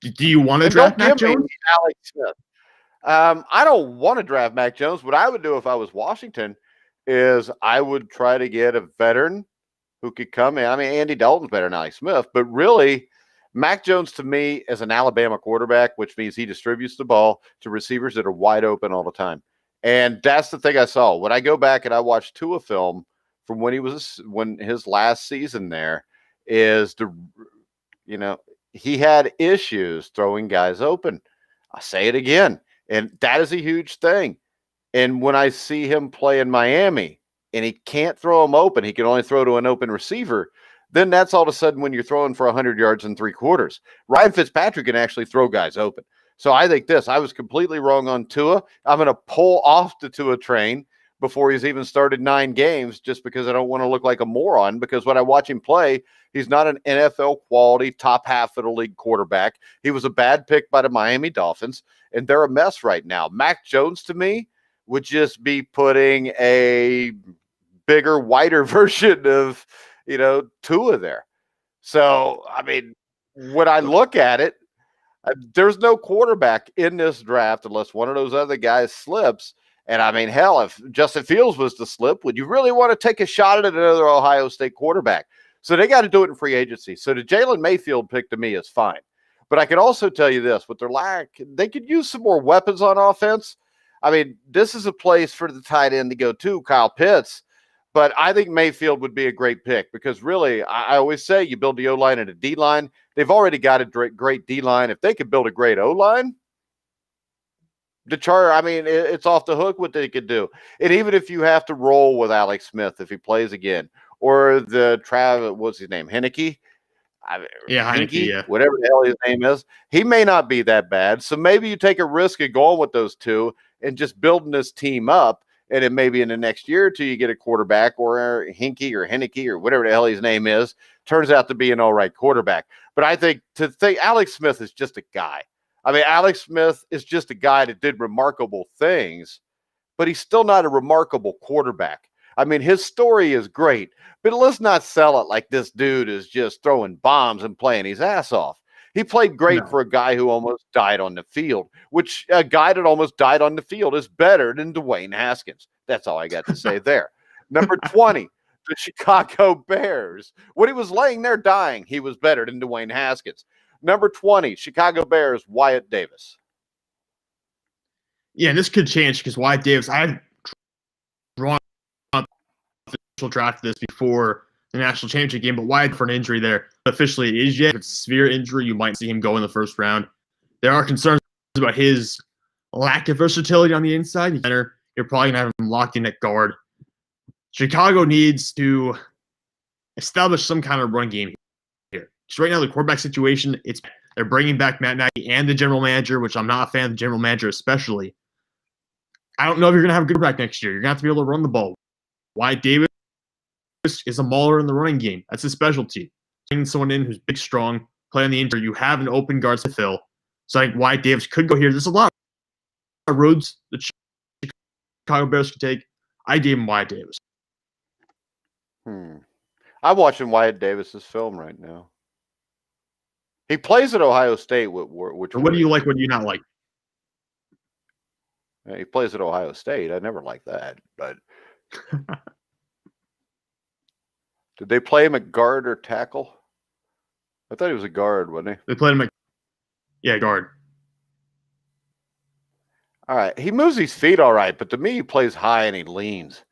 Do you want to And draft don't Mac give me Jones? Alex Smith. I don't want to draft Mac Jones. What I would do if I was Washington is I would try to get a veteran who could come in. I mean, Andy Dalton's better than Alex Smith, but really, Mac Jones to me is an Alabama quarterback, which means he distributes the ball to receivers that are wide open all the time. And that's the thing I saw. When I go back and I watch Tua film from when his last season there is he had issues throwing guys open. I say it again. And that is a huge thing. And when I see him play in Miami and he can't throw them open, he can only throw to an open receiver, then that's all of a sudden when you're throwing for 100 yards in 3/4. Ryan Fitzpatrick can actually throw guys open. So I think I was completely wrong on Tua. I'm going to pull off the Tua train before he's even started 9 games just because I don't want to look like a moron, because when I watch him play, he's not an NFL quality top half of the league quarterback. He was a bad pick by the Miami Dolphins, and they're a mess right now. Mac Jones to me would just be putting a bigger, wider version of, Tua there. So, I mean, when I look at it, there's no quarterback in this draft unless one of those other guys slips. And I mean, hell, if Justin Fields was to slip, would you really want to take a shot at another Ohio State quarterback? So they got to do it in free agency. So the Jalen Mayfield pick to me is fine. But I can also tell you this, with their lack, they could use some more weapons on offense. I mean, this is a place for the tight end to go to, Kyle Pitts. But I think Mayfield would be a great pick because really, I always say you build the O-line and a D-line. They've already got a great D-line. If they could build a great O-line, it's off the hook what they could do. And even if you have to roll with Alex Smith if he plays again, or what's his name, Heineke? Heineke, yeah. Whatever the hell his name is, he may not be that bad. So maybe you take a risk of going with those two and just building this team up. And then maybe in the next year or two, you get a quarterback or Heineke or whatever the hell his name is, turns out to be an all right quarterback. But I think Alex Smith is just a guy. I mean, Alex Smith is just a guy that did remarkable things, but he's still not a remarkable quarterback. I mean, his story is great, but let's not sell it like this dude is just throwing bombs and playing his ass off. He played great for a guy who almost died on the field, which a guy that almost died on the field is better than Dwayne Haskins. That's all I got to say there. Number 20, the Chicago Bears. When he was laying there dying, he was better than Dwayne Haskins. Number 20, Chicago Bears, Wyatt Davis. Yeah, and this could change because Wyatt Davis, I had drawn up the official draft of this before the national championship game, but Wyatt for an injury there. Officially it is yet. If it's a severe injury, you might see him go in the first round. There are concerns about his lack of versatility on the inside. You're probably going to have him locked in at guard. Chicago needs to establish some kind of run game here. Because right now, the quarterback situation, they're bringing back Matt Nagy and the general manager, which I'm not a fan of the general manager especially. I don't know if you're going to have a good quarterback next year. You're going to have to be able to run the ball. Wyatt Davis is a mauler in the running game. That's his specialty. Bringing someone in who's big, strong, play on the interior. You have an open guard to fill. So I think Wyatt Davis could go here. There's a lot of roads that Chicago Bears could take. I gave him Wyatt Davis. I'm watching Wyatt Davis's film right now. He plays at Ohio State. What do you like? What do you not like? He plays at Ohio State. I never liked that. But did they play him at guard or tackle? I thought he was a guard, wasn't he? They played him at guard. All right. He moves his feet all right, but to me, he plays high and he leans.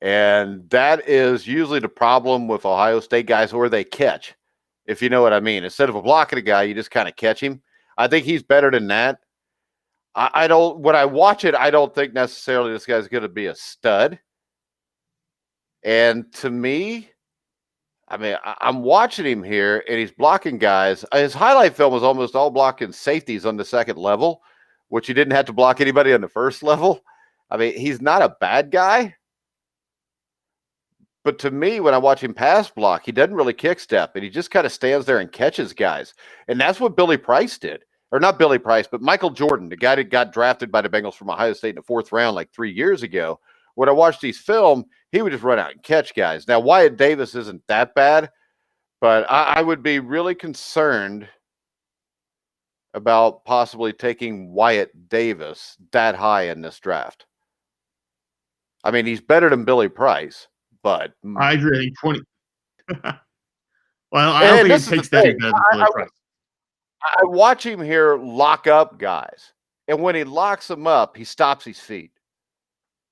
And that is usually the problem with Ohio State guys where they catch, if you know what I mean. Instead of blocking a guy, you just kind of catch him. I think he's better than that. When I watch it, I don't think necessarily this guy's going to be a stud. And to me, I mean, I'm watching him here, and he's blocking guys. His highlight film was almost all blocking safeties on the second level, which he didn't have to block anybody on the first level. I mean, he's not a bad guy. But to me, when I watch him pass block, he doesn't really kick step, and he just kind of stands there and catches guys. And that's what Billy Price did. Or not Billy Price, but Michael Jordan, the guy that got drafted by the Bengals from Ohio State in the 4th round like 3 years ago. When I watched his film, he would just run out and catch guys. Now, Wyatt Davis isn't that bad, But I would be really concerned about possibly taking Wyatt Davis that high in this draft. I mean, he's better than Billy Price, but I agree. I think 20. Well, I don't think it takes that better than Billy Price. I watch him here lock up guys. And when he locks them up, he stops his feet.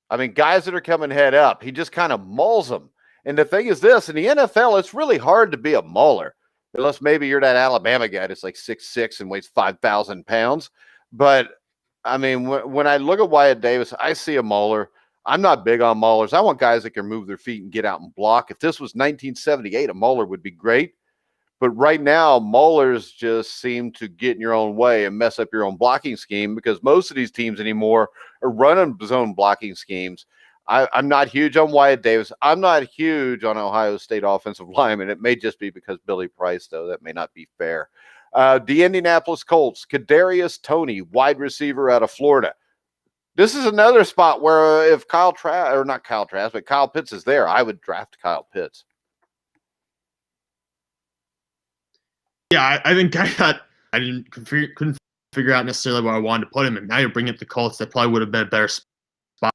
I mean, guys that are coming head up, he just kind of mauls them. And the thing is this, in the NFL, it's really hard to be a mauler. Unless maybe you're that Alabama guy that's like 6'6" and weighs 5,000 pounds. But, I mean, when I look at Wyatt Davis, I see a mauler. I'm not big on maulers. I want guys that can move their feet and get out and block. If this was 1978, a mauler would be great. But right now, maulers just seem to get in your own way and mess up your own blocking scheme because most of these teams anymore are running zone blocking schemes. I'm not huge on Wyatt Davis. I'm not huge on Ohio State offensive linemen. It may just be because Billy Price, though. That may not be fair. The Indianapolis Colts, Kadarius Toney, wide receiver out of Florida. This is another spot where if Kyle Pitts is there, I would draft Kyle Pitts. Yeah, I think I couldn't figure out necessarily where I wanted to put him, and now you're bringing up the Colts. That probably would have been a better spot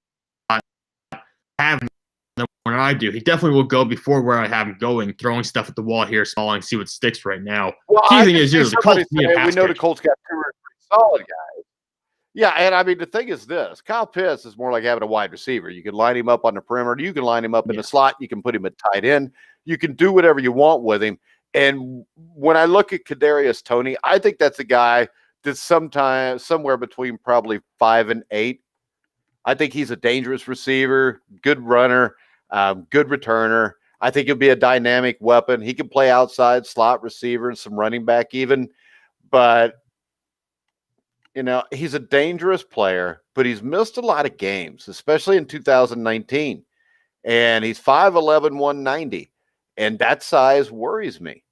having than when I do. He definitely will go before where I have him going, throwing stuff at the wall here, stalling, see what sticks right now. Well, key thing is the Colts we know the Colts got 2 or 3 solid guys. Yeah, and I mean the thing is this: Kyle Pitts is more like having a wide receiver. You can line him up on the perimeter, you can line him up in the slot, you can put him at tight end, you can do whatever you want with him. And when I look at Kadarius Toney, I think that's a guy that's somewhere between probably 5 and 8. I think he's a dangerous receiver, good runner, good returner. I think he'll be a dynamic weapon. He can play outside, slot receiver, and some running back even. But, you know, he's a dangerous player, but he's missed a lot of games, especially in 2019. And he's 5'11", 190. And that size worries me.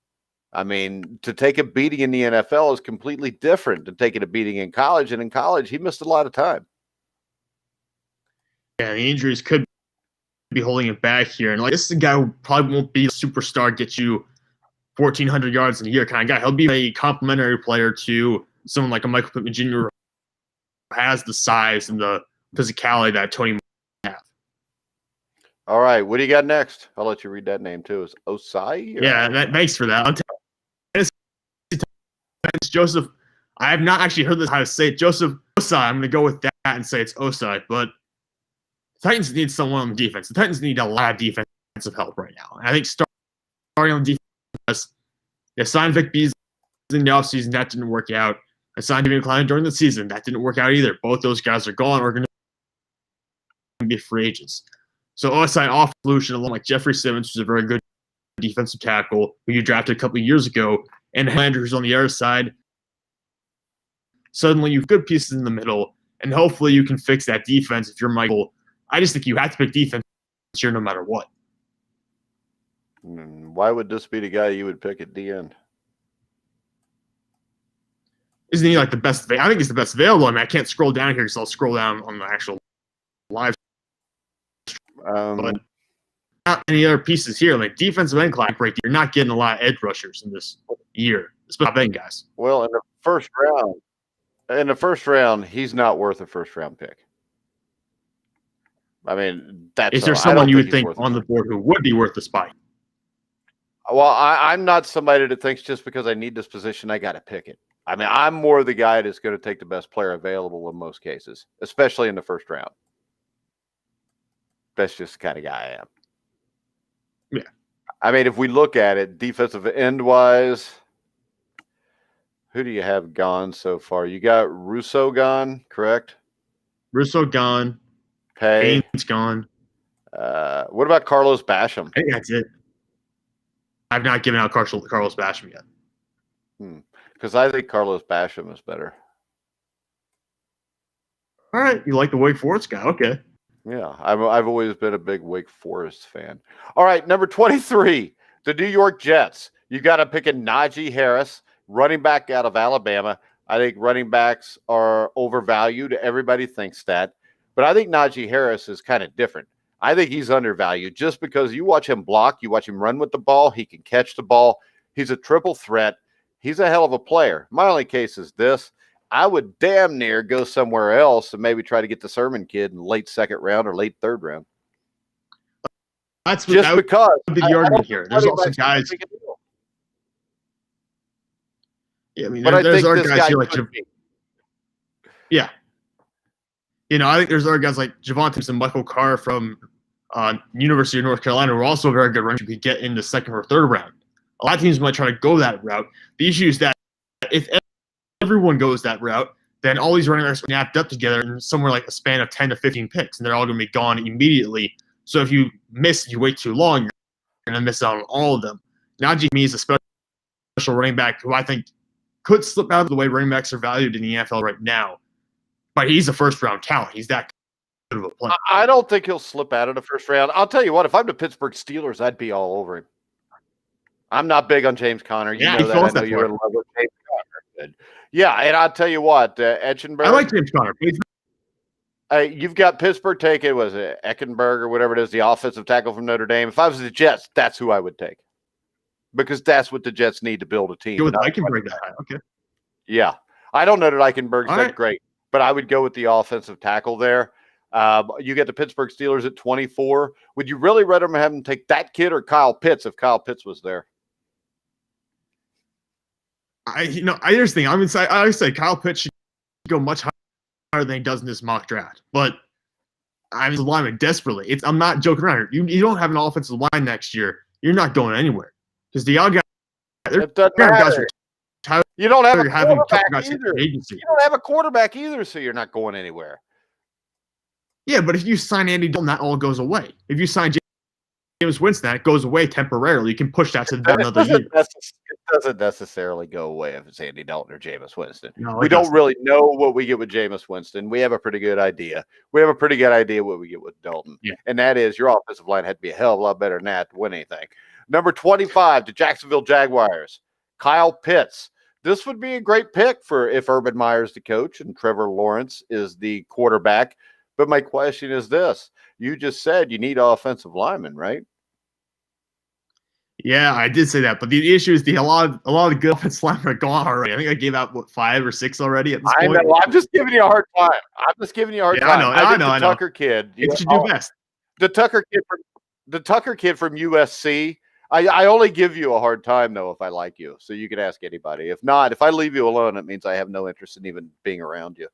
I mean, to take a beating in the NFL is completely different than taking a beating in college. And in college, he missed a lot of time. Yeah, the injuries could be holding him back here. And like this is a guy who probably won't be a superstar, get you 1,400 yards in a year kind of guy. He'll be a complementary player to someone like a Michael Pittman Jr. who has the size and the physicality that Toney might have. All right, what do you got next? I'll let you read that name too. Is Osai? Yeah, thanks for that. Joseph, I have not actually heard this how to say it. Joseph Osai. I'm going to go with that and say it's Osai. But the Titans need someone on the defense. The Titans need a lot of defensive help right now. And I think starting on defense, they signed Vic Beasley in the offseason. That didn't work out. I signed David Klein during the season. That didn't work out either. Both those guys are gone or going to be free agents. So Osai off solution along like Jeffrey Simmons, who's a very good defensive tackle who you drafted a couple of years ago, and Landry, who's on the other side. Suddenly you have good pieces in the middle, and hopefully you can fix that defense if you're Michael. I just think you have to pick defense here no matter what. Why would this be the guy you would pick at the end? Isn't he like the best? I think he's the best available. I mean, I can't scroll down here because I'll scroll down on the actual live. But not any other pieces here. Like defensive end class break, you're not getting a lot of edge rushers in this year, especially top end guys. Well, in the first round, he's not worth a first round pick. I mean, that's. Is there someone you would think on the board who would be worth the spot? Well, I'm not somebody that thinks just because I need this position, I got to pick it. I mean, I'm more the guy that's going to take the best player available in most cases, especially in the first round. That's just the kind of guy I am. Yeah. I mean, if we look at it, defensive end-wise, who do you have gone so far? You got Russo gone, correct? Russo gone. Payne's gone. What about Carlos Basham? I think that's it. I've not given out Carlos Basham yet. Because I think Carlos Basham is better. All right. You like the Wake Forest guy. Okay. Yeah, I've always been a big Wake Forest fan. All right, number 23, the New York Jets. You got to pick a Najee Harris, running back out of Alabama. I think running backs are overvalued. Everybody thinks that. But I think Najee Harris is kind of different. I think he's undervalued just because you watch him block, you watch him run with the ball, he can catch the ball. He's a triple threat. He's a hell of a player. My only case is this. I would damn near go somewhere else and maybe try to get the Sermon kid in late second round or late third round. That's just because would be the argument here. There's also guys. Yeah, I mean, there's other guys here like I think there's other guys like Devonta and Michael Carr from University of North Carolina who are also very good runners who could get into second or third round. A lot of teams might try to go that route. The issue is that if everyone goes that route, then all these running backs are napped up together in somewhere like a span of 10 to 15 picks, and they're all going to be gone immediately. So if you wait too long, you're going to miss out on all of them. Najee me is a special running back who I think could slip out of the way running backs are valued in the NFL right now. But he's a first-round talent. He's that good of a player. I don't think he'll slip out of the first round. I'll tell you what, if I'm the Pittsburgh Steelers, I'd be all over him. I'm not big on James Conner. You know that. I know you're in love with James Conner. Yeah, and I'll tell you what, Echenberg. I like James Conner. You've got Pittsburgh taking, was it Eckenberg or whatever it is, the offensive tackle from Notre Dame. If I was the Jets, that's who I would take. Because that's what the Jets need to build a team. Go with Eichenberg that high. Okay. Yeah. I don't know that Eichenberg's that great, but I would go with the offensive tackle there. You get the Pittsburgh Steelers at 24. Would you really rather have them take that kid or Kyle Pitts if Kyle Pitts was there? I just think I always say Kyle Pitts should go much higher than he does in this mock draft. But I'm the lineman desperately. I'm not joking around here. You don't have an offensive line next year. You're not going anywhere because the young guys. You don't have a quarterback either. You don't have a quarterback either, so you're not going anywhere. Yeah, but if you sign Andy Dalton, that all goes away. If you sign James Winston, that goes away temporarily. You can push that to another year. It doesn't necessarily go away if it's Andy Dalton or Jameis Winston. No, we don't really know what we get with Jameis Winston. We have a pretty good idea. We have a pretty good idea what we get with Dalton. Yeah. And that is your offensive line had to be a hell of a lot better than that to win anything. Number 25, the Jacksonville Jaguars, Kyle Pitts. This would be a great pick for if Urban Meyer's the coach and Trevor Lawrence is the quarterback. But my question is this. You just said you need offensive linemen, right? Yeah, I did say that. But the issue is a lot of the good offensive linemen are gone already. I think I gave out, 5 or 6 already at this point? I know. I'm just giving you a hard time. I know. Tucker kid. It should do best. The Tucker kid from USC. I only give you a hard time, though, if I like you. So you can ask anybody. If not, if I leave you alone, it means I have no interest in even being around you.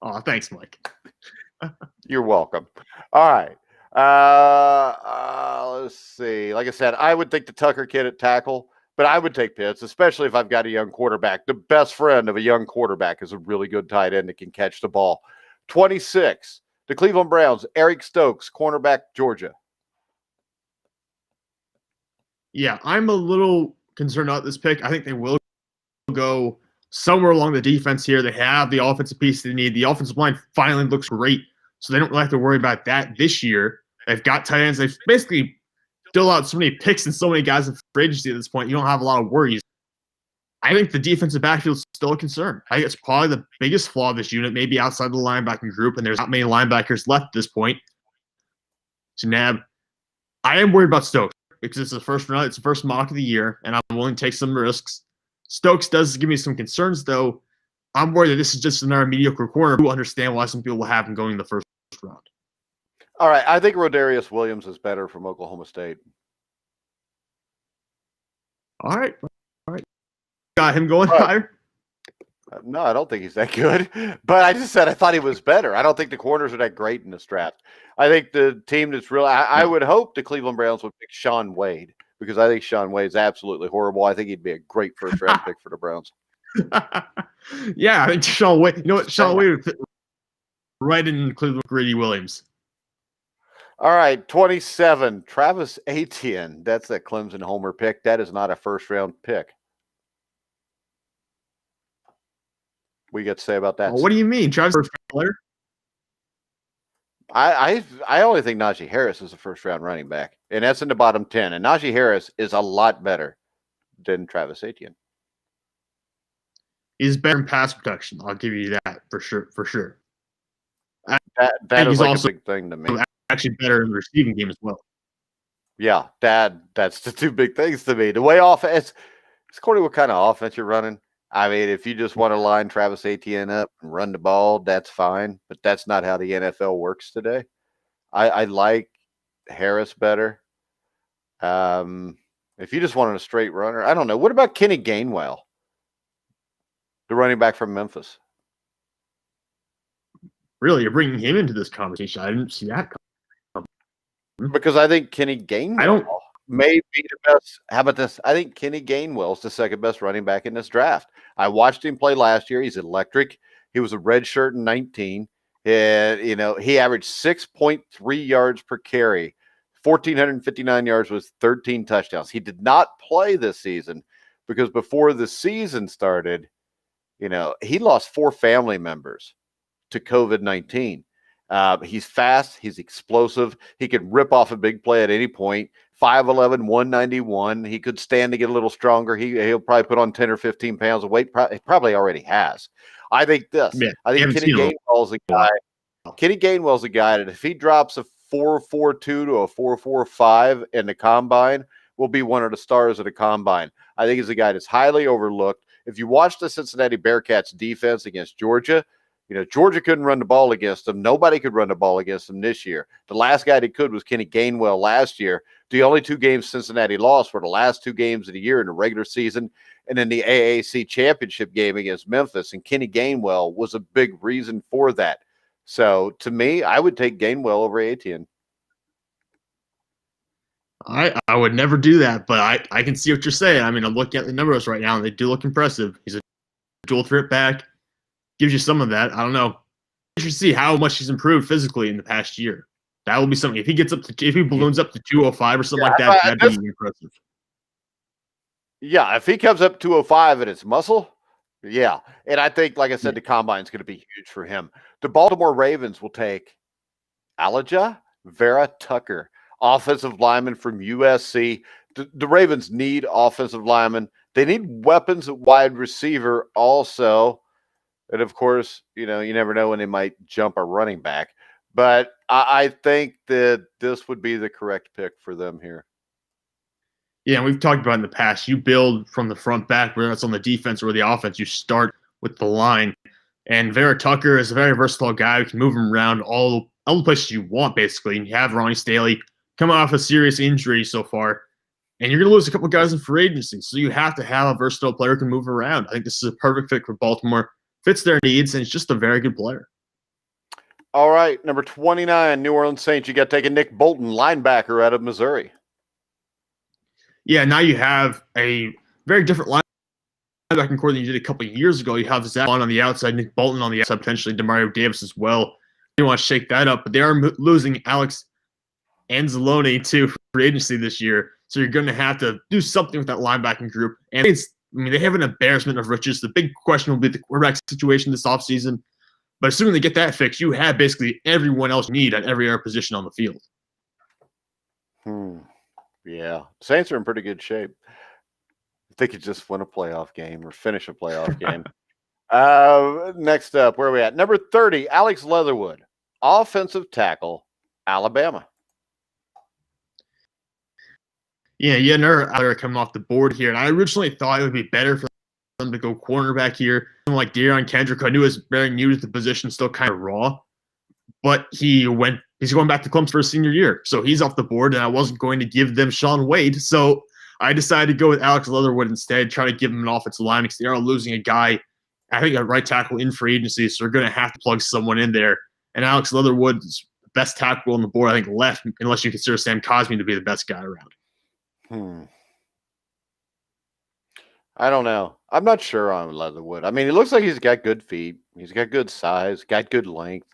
Oh, thanks, Mike. You're welcome. All right. Let's see. Like I said, I would take the Tucker kid at tackle, but I would take Pitts, especially if I've got a young quarterback. The best friend of a young quarterback is a really good tight end that can catch the ball. 26, the Cleveland Browns, Eric Stokes, cornerback, Georgia. Yeah, I'm a little concerned about this pick. I think they will go somewhere along the defense here. They have the offensive piece they need. The offensive line finally looks great, so they don't really have to worry about that this year. They've got tight ends. They've basically filled out so many picks and so many guys in free agency at this point. You don't have a lot of worries. I think the defensive backfield is still a concern. I think it's probably the biggest flaw of this unit, maybe outside the linebacking group, and there's not many linebackers left at this point to nab. I am worried about Stokes because it's the first run. It's the first mock of the year, and I'm willing to take some risks. Stokes does give me some concerns, though. I'm worried that this is just another mediocre corner who understand why some people will have him going in the first round. All right. I think Rodarius Williams is better from Oklahoma State. All right. Got him going higher? No, I don't think he's that good. But I just said I thought he was better. I don't think the corners are that great in this draft. I think the team that's really – I would hope the Cleveland Browns would pick Shaun Wade because I think Shaun Wade's absolutely horrible. I think he'd be a great first-round pick for the Browns. Yeah, I think Shaun Wade – you know what? Shaun Wade would fit right in Cleveland Greedy Williams. All right, 27, Travis Etienne. That's a Clemson homer pick. That is not a first-round pick. What do you got to say about that? Well, what do you mean? Travis first player? I only think Najee Harris is a first-round running back, and that's in the bottom 10. And Najee Harris is a lot better than Travis Etienne. He's better in pass protection. I'll give you that for sure. That is like also a big thing to me. Actually better in the receiving game as well. Yeah, that's the two big things to me. The way offense, it's according to what kind of offense you're running. I mean, if you just want to line Travis Etienne up and run the ball, that's fine. But that's not how the NFL works today. I like Harris better. If you just wanted a straight runner, I don't know. What about Kenny Gainwell, the running back from Memphis? Really, you're bringing him into this conversation. I didn't see that come. Because I think Kenny Gainwell may be the best. How about this? I think Kenny Gainwell is the second best running back in this draft. I watched him play last year. He's electric. He was a red shirt in 19. And, he averaged 6.3 yards per carry, 1,459 yards with 13 touchdowns. He did not play this season because before the season started, he lost 4 family members to COVID-19. He's fast. He's explosive. He could rip off a big play at any point. 5'11", 191. He could stand to get a little stronger. He'll probably put on 10 or 15 pounds of weight. He probably already has. I think this. Yeah, I think Kenny Gainwell's a guy. Kenny Gainwell's a guy that if he drops a 4.42 to a 4.45 in the combine, will be one of the stars of the combine. I think he's a guy that's highly overlooked. If you watch the Cincinnati Bearcats defense against Georgia, Georgia couldn't run the ball against them. Nobody could run the ball against them this year. The last guy that could was Kenny Gainwell last year. The only 2 games Cincinnati lost were the last 2 games of the year in the regular season and in the AAC championship game against Memphis. And Kenny Gainwell was a big reason for that. So to me, I would take Gainwell over Etienne. I would never do that, but I can see what you're saying. I mean, I'm looking at the numbers right now, and they do look impressive. He's a dual threat back. Gives you some of that. I don't know. You should see how much he's improved physically in the past year. That will be something. If he balloons up to 205 or something like that, that'd be impressive. Yeah, if he comes up 205 and it's muscle, yeah. And I think, like I said, the combine's going to be huge for him. The Baltimore Ravens will take Elijah Vera Tucker, offensive lineman from USC. The Ravens need offensive linemen. They need weapons at wide receiver also. And, of course, you never know when they might jump a running back. But I think that this would be the correct pick for them here. Yeah, and we've talked about in the past, you build from the front back, whether that's on the defense or the offense. You start with the line. And Vera Tucker is a very versatile guy who can move him around all the places you want, basically. And you have Ronnie Staley coming off a serious injury so far. And you're going to lose a couple of guys in free agency. So you have to have a versatile player who can move around. I think this is a perfect fit for Baltimore. Fits their needs, and it's just a very good player. All right, number 29, New Orleans Saints. You got to take a Nick Bolton, linebacker out of Missouri. Yeah, now you have a very different linebacking core than you did a couple of years ago. You have Zach on the outside, Nick Bolton on the outside, potentially Demario Davis as well. You want to shake that up, but they are losing Alex Anzalone to free agency this year, so you're going to have to do something with that linebacking group. And they have an embarrassment of riches. The big question will be the quarterback situation this offseason. But assuming they get that fixed, you have basically everyone else you need at every other position on the field. Yeah. Saints are in pretty good shape. If they could just win a playoff game or finish a playoff game. Next up, where are we at? Number 30, Alex Leatherwood, offensive tackle, Alabama. Yeah, another out there coming off the board here. And I originally thought it would be better for them to go cornerback here. Someone like Deion Kendrick, I knew was very new to the position, still kind of raw. But he's going back to Clemson for his senior year. So he's off the board, and I wasn't going to give them Shaun Wade. So I decided to go with Alex Leatherwood instead, try to give him an offensive line because they are losing a guy, I think, a right tackle in free agency. So they're going to have to plug someone in there. And Alex Leatherwood is the best tackle on the board, I think, left, unless you consider Sam Cosmi to be the best guy around. I don't know. I'm not sure on Leatherwood. I mean, it looks like he's got good feet. He's got good size, got good length.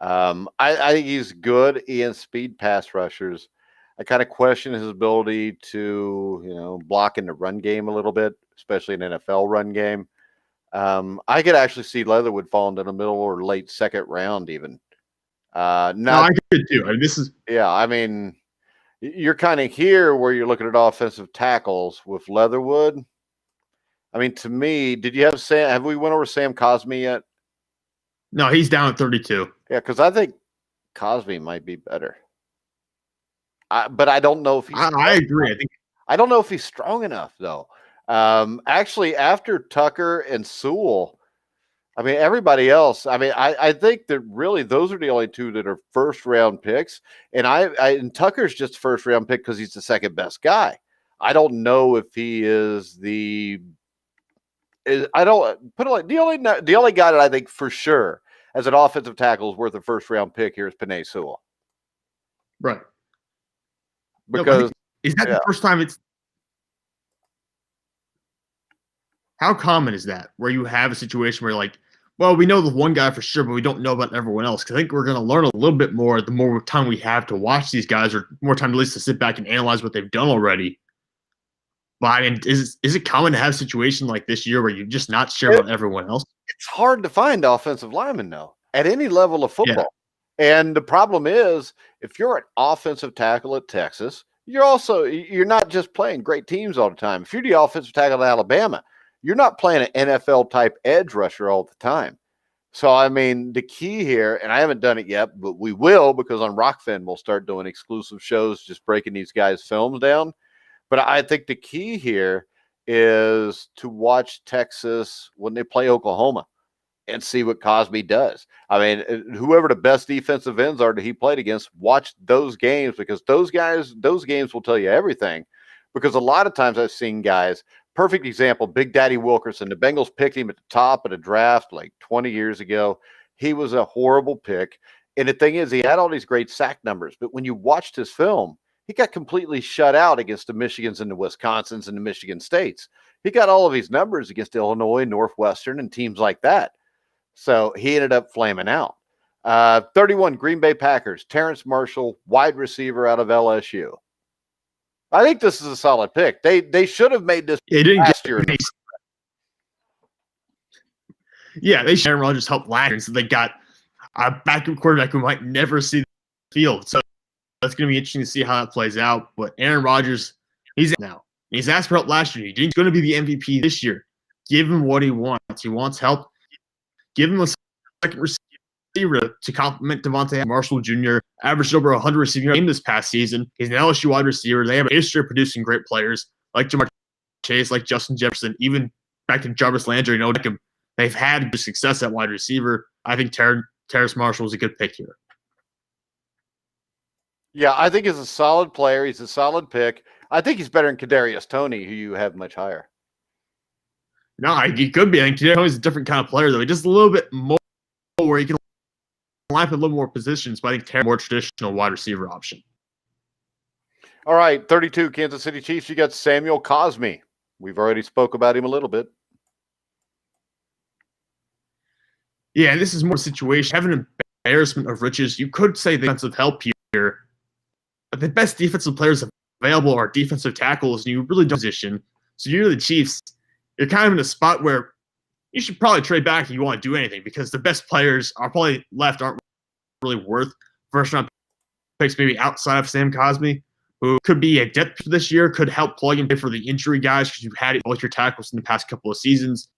I think he's good in speed pass rushers. I kind of question his ability to, block in the run game a little bit, especially an NFL run game. I could actually see Leatherwood falling to the middle or late second round even. No, I could too. I mean, you're kind of here where you're looking at offensive tackles with Leatherwood. I mean, to me, have we went over Sam Cosmi yet? No, he's down at 32. Yeah, because I think Cosmi might be better. But I don't know if I agree. I don't know if he's strong enough, though. Actually, after Tucker and Sewell, I mean, everybody else, I mean, I think that really those are the only two that are first-round picks. And Tucker's just a first-round pick because he's the second best guy. I don't know if he is I don't put it like the only guy that I think for sure as an offensive tackle is worth a first-round pick here is Penney Sewell. Right. Because is that the first time how common is that where you have a situation where you're like, well, we know the one guy for sure, but we don't know about everyone else? Because I think we're going to learn a little bit more the more time we have to watch these guys, or more time at least to sit back and analyze what they've done already. But I mean, is it common to have a situation like this year where you're just not sure about everyone else? It's hard to find offensive linemen, though, at any level of football. Yeah. And the problem is, if you're an offensive tackle at Texas, you're not just playing great teams all the time. If you're the offensive tackle at Alabama, you're not playing an NFL-type edge rusher all the time. So, I mean, the key here, and I haven't done it yet, but we will, because on Rockfin we'll start doing exclusive shows just breaking these guys' films down. But I think the key here is to watch Texas when they play Oklahoma and see what Cosby does. I mean, whoever the best defensive ends are that he played against, watch those games, because those games will tell you everything. Because a lot of times I've seen guys, perfect example, Big Daddy Wilkerson. The Bengals picked him at the top of the draft like 20 years ago. He was a horrible pick. And the thing is, he had all these great sack numbers. But when you watched his film, he got completely shut out against the Michigans and the Wisconsins and the Michigan States. He got all of his numbers against Illinois, Northwestern, and teams like that. So he ended up flaming out. 31, Green Bay Packers, Terence Marshall, wide receiver out of LSU. I think this is a solid pick. They should have made this last year. Yeah, they should. Aaron Rodgers helped last year, so they got a backup quarterback who might never see the field. So that's going to be interesting to see how that plays out. But Aaron Rodgers, he's asked for help last year. He's going to be the MVP this year. Give him what he wants. He wants help. Give him a second receiver to complement Devonta. Marshall Jr. averaged over 100 receiving games this past season. He's an LSU wide receiver. They have a history of producing great players like Jamar Chase, like Justin Jefferson, even back to Jarvis Landry. They've had success at wide receiver. I think Terrace Marshall is a good pick here. Yeah, I think he's a solid player. He's a solid pick. I think he's better than Kadarius Toney, who you have much higher. No, he could be. I think Kadarius Toney's a different kind of player, though. He's just a little bit more where he can line up in a little more positions, but I think Terrace is a more traditional wide receiver option. All right, 32, Kansas City Chiefs. You got Samuel Cosmi. We've already spoke about him a little bit. Yeah, this is more a situation. Having an embarrassment of riches. You could say defensive help here, but the best defensive players available are defensive tackles, and you really don't position. So you're the Chiefs. You're kind of in a spot where you should probably trade back if you want to do anything, because the best players are probably left aren't really worth first-round picks, maybe outside of Sam Cosmi, who could be a depth this year, could help plug and play for the injury guys, because you've had both your tackles in the past couple of seasons.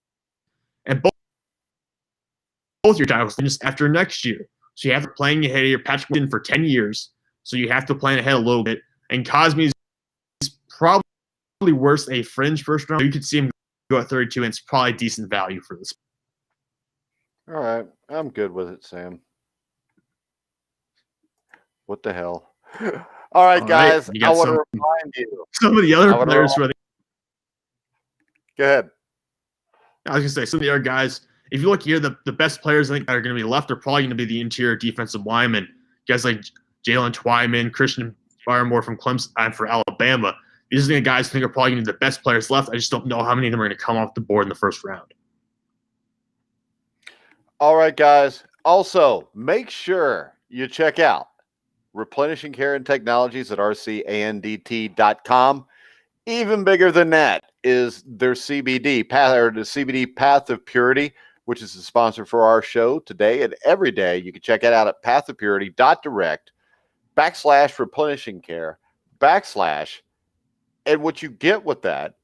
And both your tackles just after next year. So you have to playing ahead of your Patrick Wilson for 10 years. So you have to plan ahead a little bit. And Cosmi is probably worth a fringe first round. You could see him go at 32, and it's probably decent value for this. All right. I'm good with it, Sam. What the hell? All right, guys. I want to remind you. Some of the other players. Go ahead. I was going to say, some of the other guys, if you look here, the best players I think that are going to be left are probably going to be the interior defensive linemen. Guys like Jalen Twyman, Christian Barmore from Clemson, and for Alabama. These are the guys I think are probably going to be the best players left. I just don't know how many of them are going to come off the board in the first round. All right, guys. Also, make sure you check out Replenishing Care and Technologies at rcandt.com. Even bigger than that is their CBD path, or the CBD Path of Purity, which is the sponsor for our show today and every day. You can check it out at pathofpurity.direct/replenishing care / and what you get with that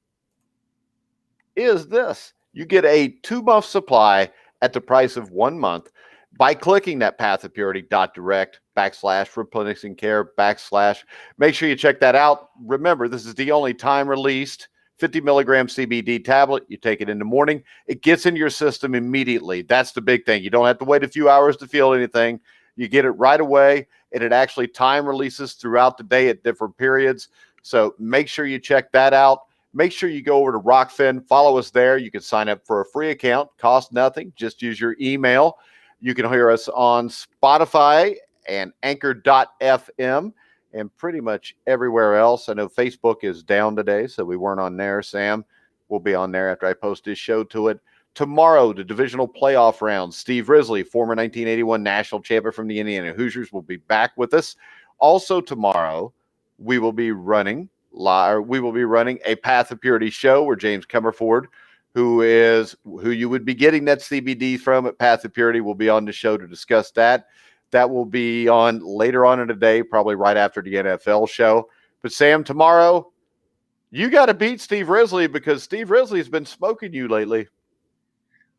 is this. You get a 2-month supply at the price of 1 month. by clicking that pathofpurity.direct/replenishingcare/ Make sure you check that out. Remember, this is the only time released 50 milligram CBD tablet. You take it in the morning. It gets into your system immediately. That's the big thing. You don't have to wait a few hours to feel anything. You get it right away, and it actually time releases throughout the day at different periods. So make sure you check that out. Make sure you go over to Rockfin. Follow us there. You can sign up for a free account. Cost nothing. Just use your email. You can hear us on Spotify and Anchor.fm and pretty much everywhere else. I know Facebook is down today, so we weren't on there. Sam will be on there after I post this show to it. Tomorrow, the divisional playoff round. Steve Risley, former 1981 national champion from the Indiana Hoosiers, will be back with us. Also tomorrow, we will be running a Path of Purity show where James Comerford, who you would be getting that CBD from at Path of Purity, will be on the show to discuss that. That will be on later on in the day, probably right after the NFL show. But Sam, tomorrow, you got to beat Steve Risley because Steve Risley's been smoking you lately.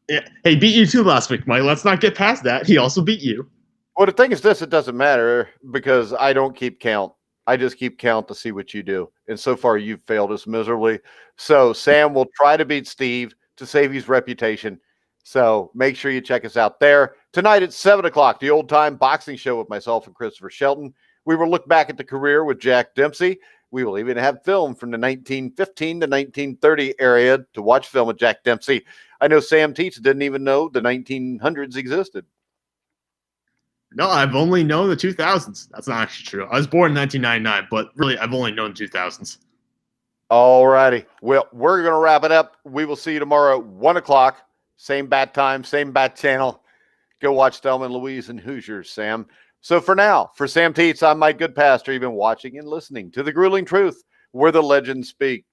Yeah. Hey, beat you too last week, Mike. Let's not get past that. He also beat you. Well, the thing is this, it doesn't matter because I don't keep count. I just keep count to see what you do. And so far, you've failed us miserably. So Sam will try to beat Steve to save his reputation. So make sure you check us out there. Tonight at 7 o'clock, the old-time boxing show with myself and Christopher Shelton. We will look back at the career with Jack Dempsey. We will even have film from the 1915 to 1930 area to watch film with Jack Dempsey. I know Sam Teets didn't even know the 1900s existed. No, I've only known the 2000s. That's not actually true. I was born in 1999, but really, I've only known 2000s. All righty. Well, we're going to wrap it up. We will see you tomorrow at 1 o'clock. Same bat time, same bat channel. Go watch Thelma and Louise and Hoosiers, Sam. So for now, for Sam Teets, I'm Mike Goodpaster. You've been watching and listening to The Grueling Truth, where the legends speak.